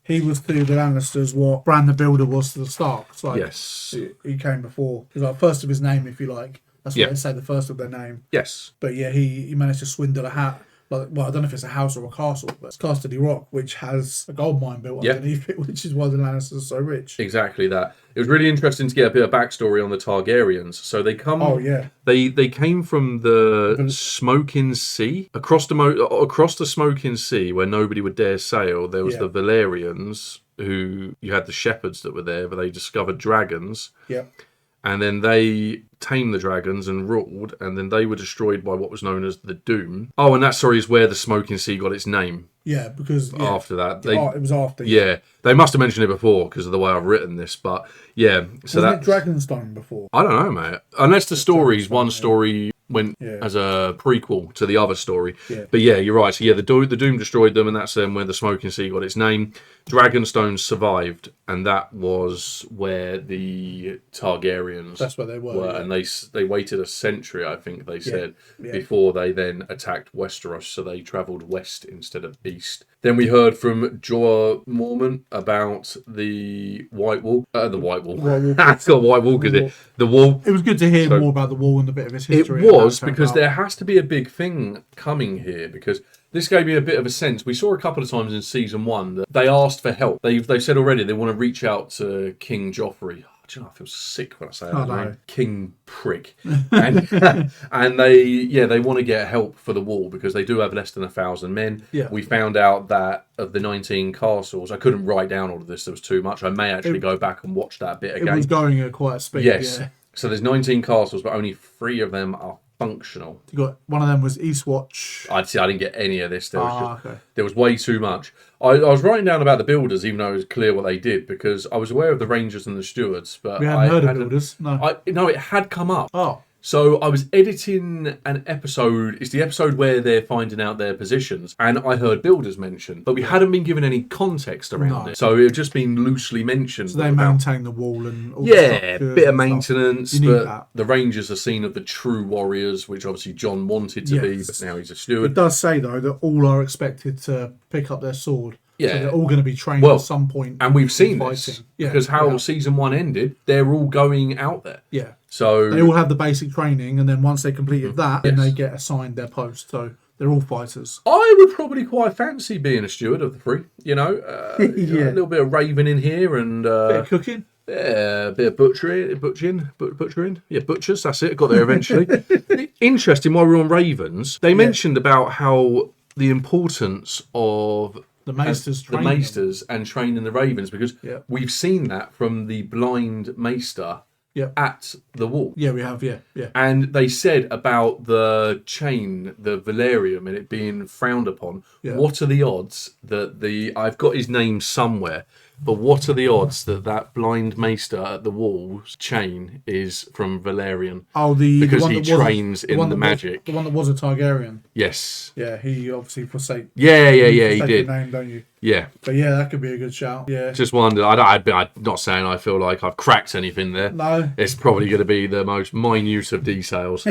he was to the Lannisters what Bran the Builder was to the Starks. Like, yes. He came before. He was like first of his name, if you like. That's what they say, the first of their name. Yes. But yeah, he managed to swindle a hat. Well, I don't know if it's a house or a castle, but it's Castle Rock, which has a gold mine built underneath it, which is why the Lannisters are so rich. Exactly that. It was really interesting to get a bit of backstory on the Targaryens. So they come. Oh yeah. They came from the Smoking Sea across the Smoking Sea, where nobody would dare sail. There was the Valerians, who you had the shepherds that were there, but they discovered dragons. Yeah. And then they tamed the dragons and ruled, and then they were destroyed by what was known as the Doom. Oh, and that, is where the Smoking Sea got its name. Yeah, because... Yeah, after that. it was after. Yeah. They must have mentioned it before because of the way I've written this, but yeah. So Wasn't it Dragonstone before? I don't know, mate. Unless the one story went as a prequel to the other story. Yeah. But yeah, you're right. So yeah, the Doom destroyed them, and that's where the Smoking Sea got its name. Dragonstone survived, and that was where the Targaryens That's where they were, yeah. and they waited a century, I think they said, yeah. before they then attacked Westeros, so they travelled west instead of east. Then we heard from Jorah Mormont about the White Wall. The White Wall. That's not White Wall, because the wall. It was good to hear more about the wall and a bit of its history. It was, because there has to be a big thing coming here, because this gave me a bit of a sense. We saw a couple of times in season 1 that they asked for help. They've said already they want to reach out to King Joffrey. Do you know, I feel sick when I say that name. King Prick. And they want to get help for the wall, because they do have less than 1,000 men. Yeah. We found out that of the 19 castles, I couldn't write down all of this, there was too much. I may actually go back and watch that bit again. It was going at quite a speed. Yes. Yeah. So there's 19 castles, but only 3 of them are functional. You got one of them was Eastwatch. I didn't get any of this. Okay. There was way too much. I was writing down about the builders, even though it was clear what they did, because I was aware of the Rangers and the Stewards, but We hadn't heard of builders. No. No, it had come up. Oh. So I was editing an episode. It's the episode where they're finding out their positions, and I heard builders mentioned, but we hadn't been given any context around it. So it had just been loosely mentioned. So they maintain the wall and all yeah, bit of maintenance. But that. the Rangers are seen of the true warriors, which obviously John wanted to be, but now he's a steward. It does say though that all are expected to pick up their sword. Yeah. So they're all going to be trained at some point. And we've seen fighting. this, Yeah, because how season 1 ended, they're all going out there. Yeah. So they all have the basic training, and then once they completed that, then they get assigned their post. So they're all fighters. I would probably quite fancy being a steward of the 3. You know, a little bit of raving in here and bit of cooking. Yeah, a bit of butchering. Yeah, butchers. That's it. Got there eventually. Interesting. While we're on ravens, they mentioned about how the importance of the maesters and training the ravens, because we've seen that from the blind maester at the wall. Yeah, we have, yeah. And they said about the chain, the Valerium, and it being frowned upon. Yeah. What are the odds that I've got his name somewhere, but what are the odds that blind maester at the wall's chain is from Valerian? Oh, because he trains in the magic. The one that was a Targaryen. Yes. Yeah, he obviously forsake. Yeah, he did. The name, don't you? Yeah. But yeah, that could be a good shout. Yeah. Just wondered. I'm not saying I feel like I've cracked anything there. No. It's probably going to be the most minute of details.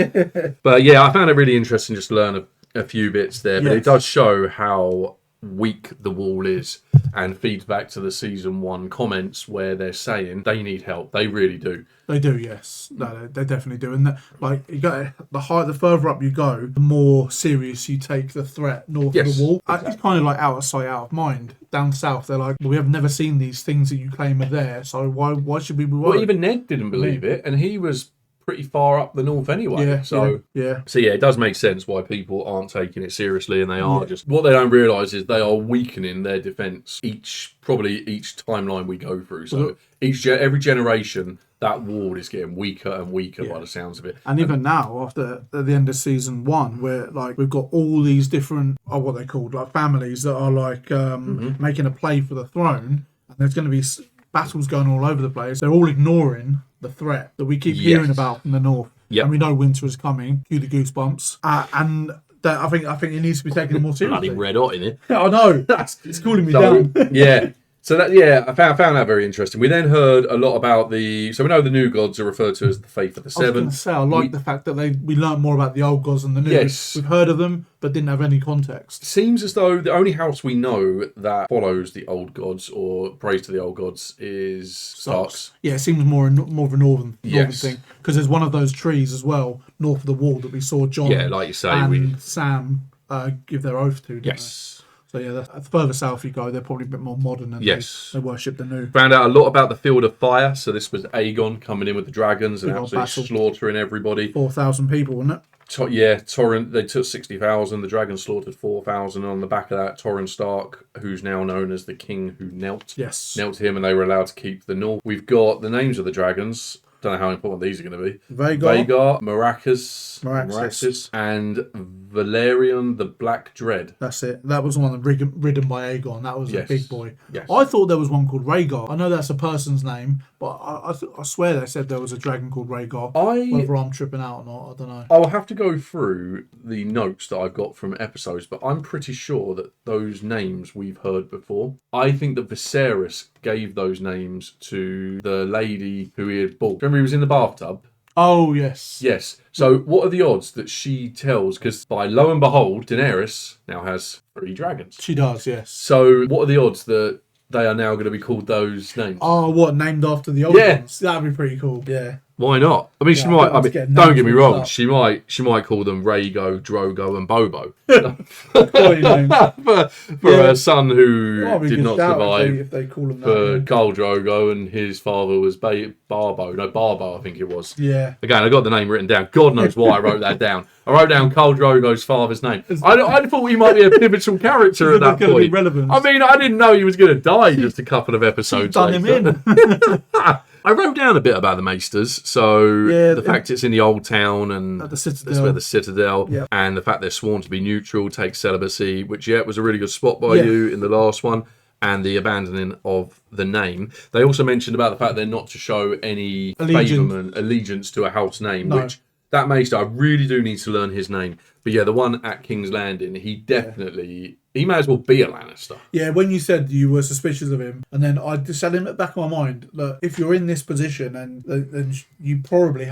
But yeah, I found it really interesting just to learn a few bits there. But it does show how weak the wall is, and feeds back to the season 1 comments where they're saying they need help. They really do. They do, yes. No, they definitely do. And like you got the further up you go, the more serious you take the threat north of the wall. It's kind of like out of sight, out of mind. Down south, they're like, well, we have never seen these things that you claim are there, so why should we be worried? Well, even Ned didn't believe it, and he was pretty far up the north anyway. Yeah, so yeah. So yeah, it does make sense why people aren't taking it seriously, and they are just, what they don't realise is they are weakening their defence each timeline we go through. So every generation, that wall is getting weaker and weaker by the sounds of it. And even now, at the end of season 1, where like we've got all these different, what they're called, like families that are like making a play for the throne, and there's going to be battles going all over the place. They're all ignoring the threat that we keep hearing about from the north. And we know winter is coming. Cue the goosebumps. And that I think it needs to be taken more seriously. Bloody red hot in it. I know. It's cooling me down. Yeah. So that, I found that very interesting. We then heard a lot about so we know the new gods are referred to as the Faith of the Seven. I was going to say, I like the fact that we learned more about the old gods than the new. Yes. We've heard of them, but didn't have any context. Seems as though the only house we know that follows the old gods or prays to the old gods is Starks. Yeah, it seems more of a northern thing. Because there's one of those trees as well, north of the wall, that we saw John like you say, and Sam give their oath to. Yes. So yeah, the further south you go, they're probably a bit more modern, and they worship the new. Found out a lot about the Field of Fire. So this was Aegon coming in with the dragons and absolutely slaughtering everybody. 4,000 people, wasn't it? Torrent, they took 60,000. The dragons slaughtered 4,000. On the back of that, Torrent Stark, who's now known as the King Who Knelt. Yes. Knelt him, and they were allowed to keep the North. We've got the names of the dragons. Don't know how important these are going to be. Vhagar, Maracas, and Valerian the Black Dread. That's it. That was the one ridden by Aegon. That was a big boy. Yes. I thought there was one called Rhaegar. I know that's a person's name, but I swear they said there was a dragon called Rhaegar. Whether I'm tripping out or not, I don't know. I'll have to go through the notes that I've got from episodes, but I'm pretty sure that those names we've heard before. I think that Viserys gave those names to the lady who he had bought. Remember he was in the bathtub? Oh, yes. Yes. So what are the odds that she tells, because by lo and behold, Daenerys now has 3 dragons. She does, yes. So what are the odds that they are now going to be called those names? Oh, what, named after the old ones? That'd be pretty cool, yeah. Why not? I mean, she might. I mean, don't get me wrong. She might call them Rhaego, Drogo, and Bobo for her son who did not survive. If they call him for that, Khal Drogo, and his father was Barbo. No, Barbo, I think it was. Yeah. Again, I got the name written down. God knows why I wrote that down. I wrote down Khal Drogo's father's name. I thought he might be a pivotal character at that point. Relevant. I mean, I didn't know he was going to die just a couple of episodes Done later. him in. I wrote down a bit about the Maesters. So the fact it's in the old town and at the Citadel. that's where the Citadel, and the fact they're sworn to be neutral, take celibacy, which was a really good spot by you in the last one, and the abandoning of the name. They also mentioned about the fact they're not to show any allegiance to a house name, which that Maester, I really do need to learn his name. But the one at King's Landing, he definitely... He may as well be a Lannister. Yeah, when you said you were suspicious of him, and then I just had in the back of my mind, look, if you're in this position, and then you probably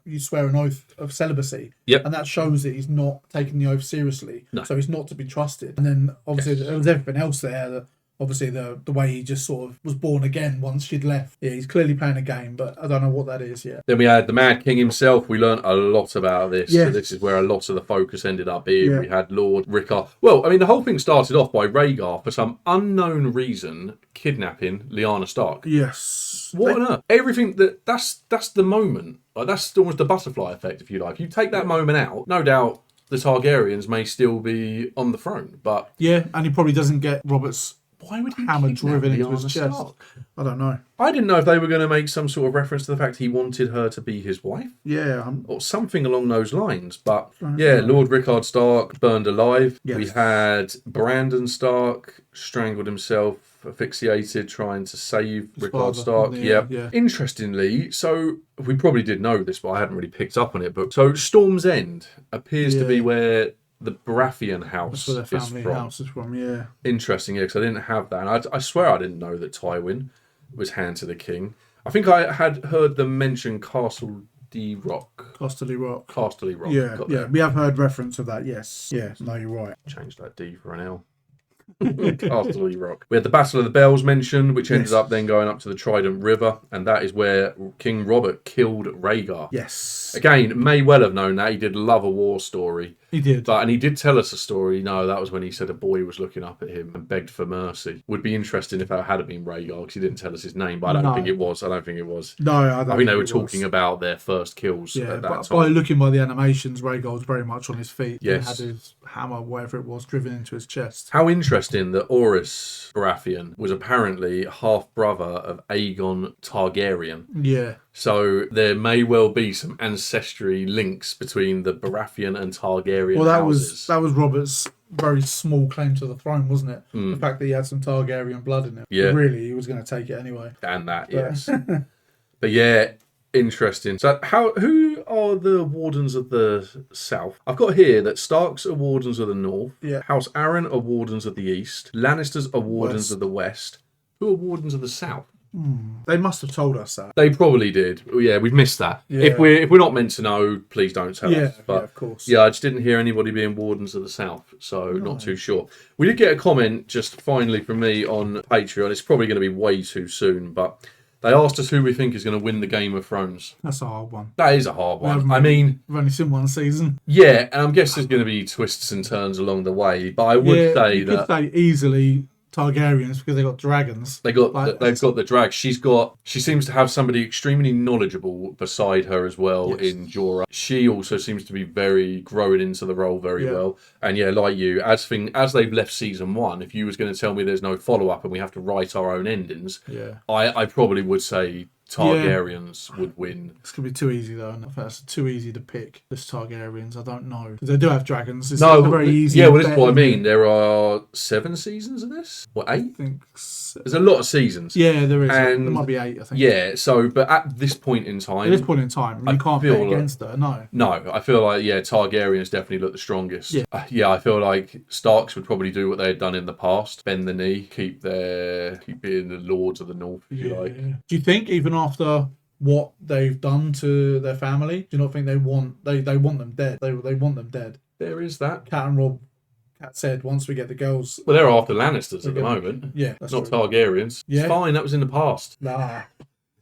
you swear an oath of celibacy, and that shows that he's not taking the oath seriously, so he's not to be trusted. And then obviously there was everything else there that. Obviously, the way he just sort of was born again once she'd left. Yeah, he's clearly playing a game, but I don't know what that is yet. Then we had the Mad King himself. We learned a lot about this. Yeah. So this is where a lot of the focus ended up being. Yeah. We had Lord Rickard. Well, I mean, the whole thing started off by Rhaegar, for some unknown reason, kidnapping Lyanna Stark. Yes. What on earth? Everything that's the moment. Like, that's almost the butterfly effect, if you like. If you take that moment out, no doubt the Targaryens may still be on the throne. But yeah, and he probably doesn't get Robert's... Why would he hammer driven into his Lyanna chest? Stark? I don't know. I didn't know if they were going to make some sort of reference to the fact he wanted her to be his wife. Yeah. Or something along those lines. But Lord Rickard Stark burned alive. Yes. We had Brandon Stark strangled himself, asphyxiated, trying to save Rickard Stark. Yeah. Interestingly, so we probably did know this, but I hadn't really picked up on it. But so Storm's End appears to be where the Baratheon house That's where their family house is from, yeah. Interesting, because I didn't have that. And I swear I didn't know that Tywin was Hand to the King. I think I had heard them mention Casterly Rock. Yeah, we have heard reference of that, yes. Yeah, no, you're right. Change that D for an L. Casterly Rock. We had the Battle of the Bells mentioned, which ended up then going up to the Trident River, and that is where King Robert killed Rhaegar. Yes. Again, may well have known that. He did love a war story. He did. And he did tell us a story. No, that was when he said a boy was looking up at him and begged for mercy. Would be interesting if that had been Rhaegar, because he didn't tell us his name, but I don't think it was. No, I think they were talking about their first kills at that time. By looking by the animations, Rhaegar was very much on his feet. Yes. He had his hammer, whatever it was, driven into his chest. How interesting that Orys Baratheon was apparently half-brother of Aegon Targaryen. Yeah. So there may well be some ancestry links between the Baratheon and Targaryen houses. That was Robert's very small claim to the throne, wasn't it? The fact that he had some Targaryen blood in him. Yeah. Really, he was going to take it anyway. And that, yes. But yeah, interesting. So who are the Wardens of the South? I've got here that Starks are Wardens of the North. Yeah. House Arryn are Wardens of the East. Lannisters are Wardens of the West. Who are Wardens of the South? They must have told us that. They probably did. Yeah, we've missed that. Yeah. If we're not meant to know, please don't tell us. But of course. Yeah, I just didn't hear anybody being Wardens of the South, so not too sure. We did get a comment just finally from me on Patreon. It's probably going to be way too soon, but they asked us who we think is going to win the Game of Thrones. That's a hard one. That is a hard one. We've only seen one season. Yeah, and I guess there's going to be twists and turns along the way, but I would say that... could say easily Targaryens because they got dragons. They've got the drag. She seems to have somebody extremely knowledgeable beside her as well in Jorah. She also seems to be very growing into the role very well. And yeah, like you, as they've left season 1, if you was going to tell me there's no follow up and we have to write our own endings, I probably would say Targaryens would win. It's going to be too easy, though. I think that's too easy to pick, this Targaryens. I don't know. Because they do have dragons. It's No, a very easy yeah, well, this is bet, what I isn't mean. it? There are 7 seasons of this? What, 8? I think There's a lot of seasons. Yeah, there is. And There might be 8, I think. Yeah, so, but at this point in time... At this point in time, you can't bet against her, no. No, I feel like, Targaryens definitely look the strongest. Yeah. I feel like Starks would probably do what they had done in the past. Bend the knee, keep being the Lords of the North, if you like. Do you think, even after what they've done to their family, do you not think they want them dead? They want them dead. There is that. Cat and Rob said, once we get the girls... Well, they're after Lannisters at the moment. Yeah, that's not true. Targaryens. Yeah. It's fine, that was in the past. Nah.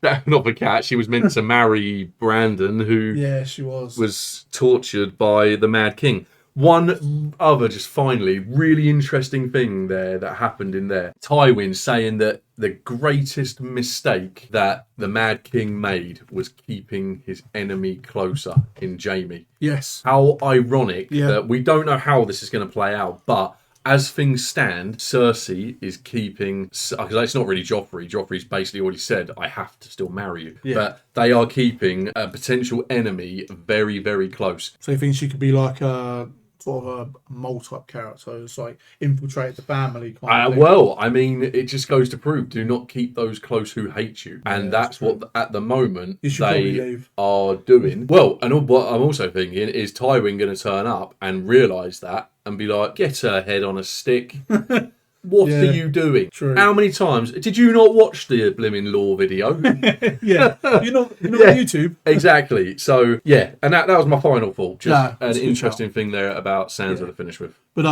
Not for Cat. She was meant to marry Brandon, who Yeah, she was tortured by the Mad King. One other, just finally, really interesting thing there that happened in there. Tywin saying that the greatest mistake that the Mad King made was keeping his enemy closer in Jaime. Yes. How ironic that we don't know how this is going to play out, but as things stand, Cersei is keeping... Because it's not really Joffrey. Joffrey's basically already said, I have to still marry you. Yeah. But they are keeping a potential enemy very, very close. So you think she could be like a sort of a mole-type character, it's like infiltrate the family kind of thing? Well, I mean, it just goes to prove, do not keep those close who hate you. And that's what, at the moment, they are doing. Well, and what I'm also thinking is Tywin going to turn up and realise that and be like, get her head on a stick. What are you doing? True. How many times? Did you not watch the blimmin' Law video? Yeah. You're not on YouTube. Exactly. So, yeah. And that was my final thought. Just Nah, an interesting thing there about Sansa to finish with. But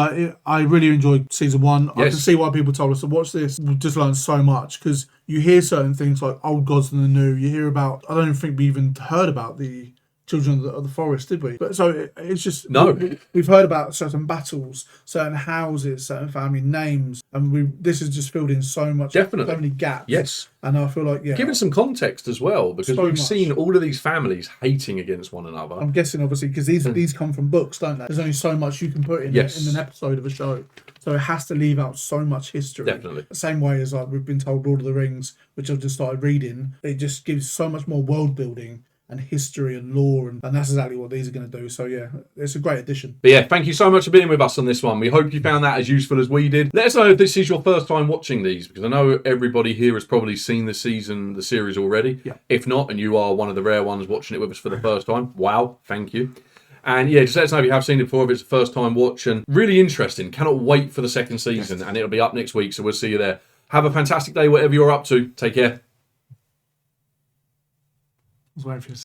I really enjoyed season 1. I Yes. can see why people told us to watch this. We've just learned so much because you hear certain things like old gods and the new. You hear about, I don't even think we even heard about the Children of the Forest, did we? But so it's just we've heard about certain battles, certain houses, certain family names, and this has just filled in so much, so many gaps. Yes, and I feel like given some context as well, because we've seen all of these families hating against one another. I'm guessing obviously because these come from books, don't they? There's only so much you can put in an episode of a show, so it has to leave out so much history. Definitely, the same way as like we've been told Lord of the Rings, which I've just started reading. It just gives so much more world building and history and lore, and that's exactly what these are going to do. So yeah, it's a great addition. But yeah, thank you so much for being with us on this one. We hope you found that as useful as we did. Let us know if this is your first time watching these, because I know everybody here has probably seen the series already. Yeah. If not, and you are one of the rare ones watching it with us for the first time, wow, thank you. And yeah, just let us know if you have seen it before, if it's a first time watch, and really interesting. Cannot wait for the second season, and it'll be up next week, so we'll see you there. Have a fantastic day, whatever you're up to. Take care. I was waiting for you to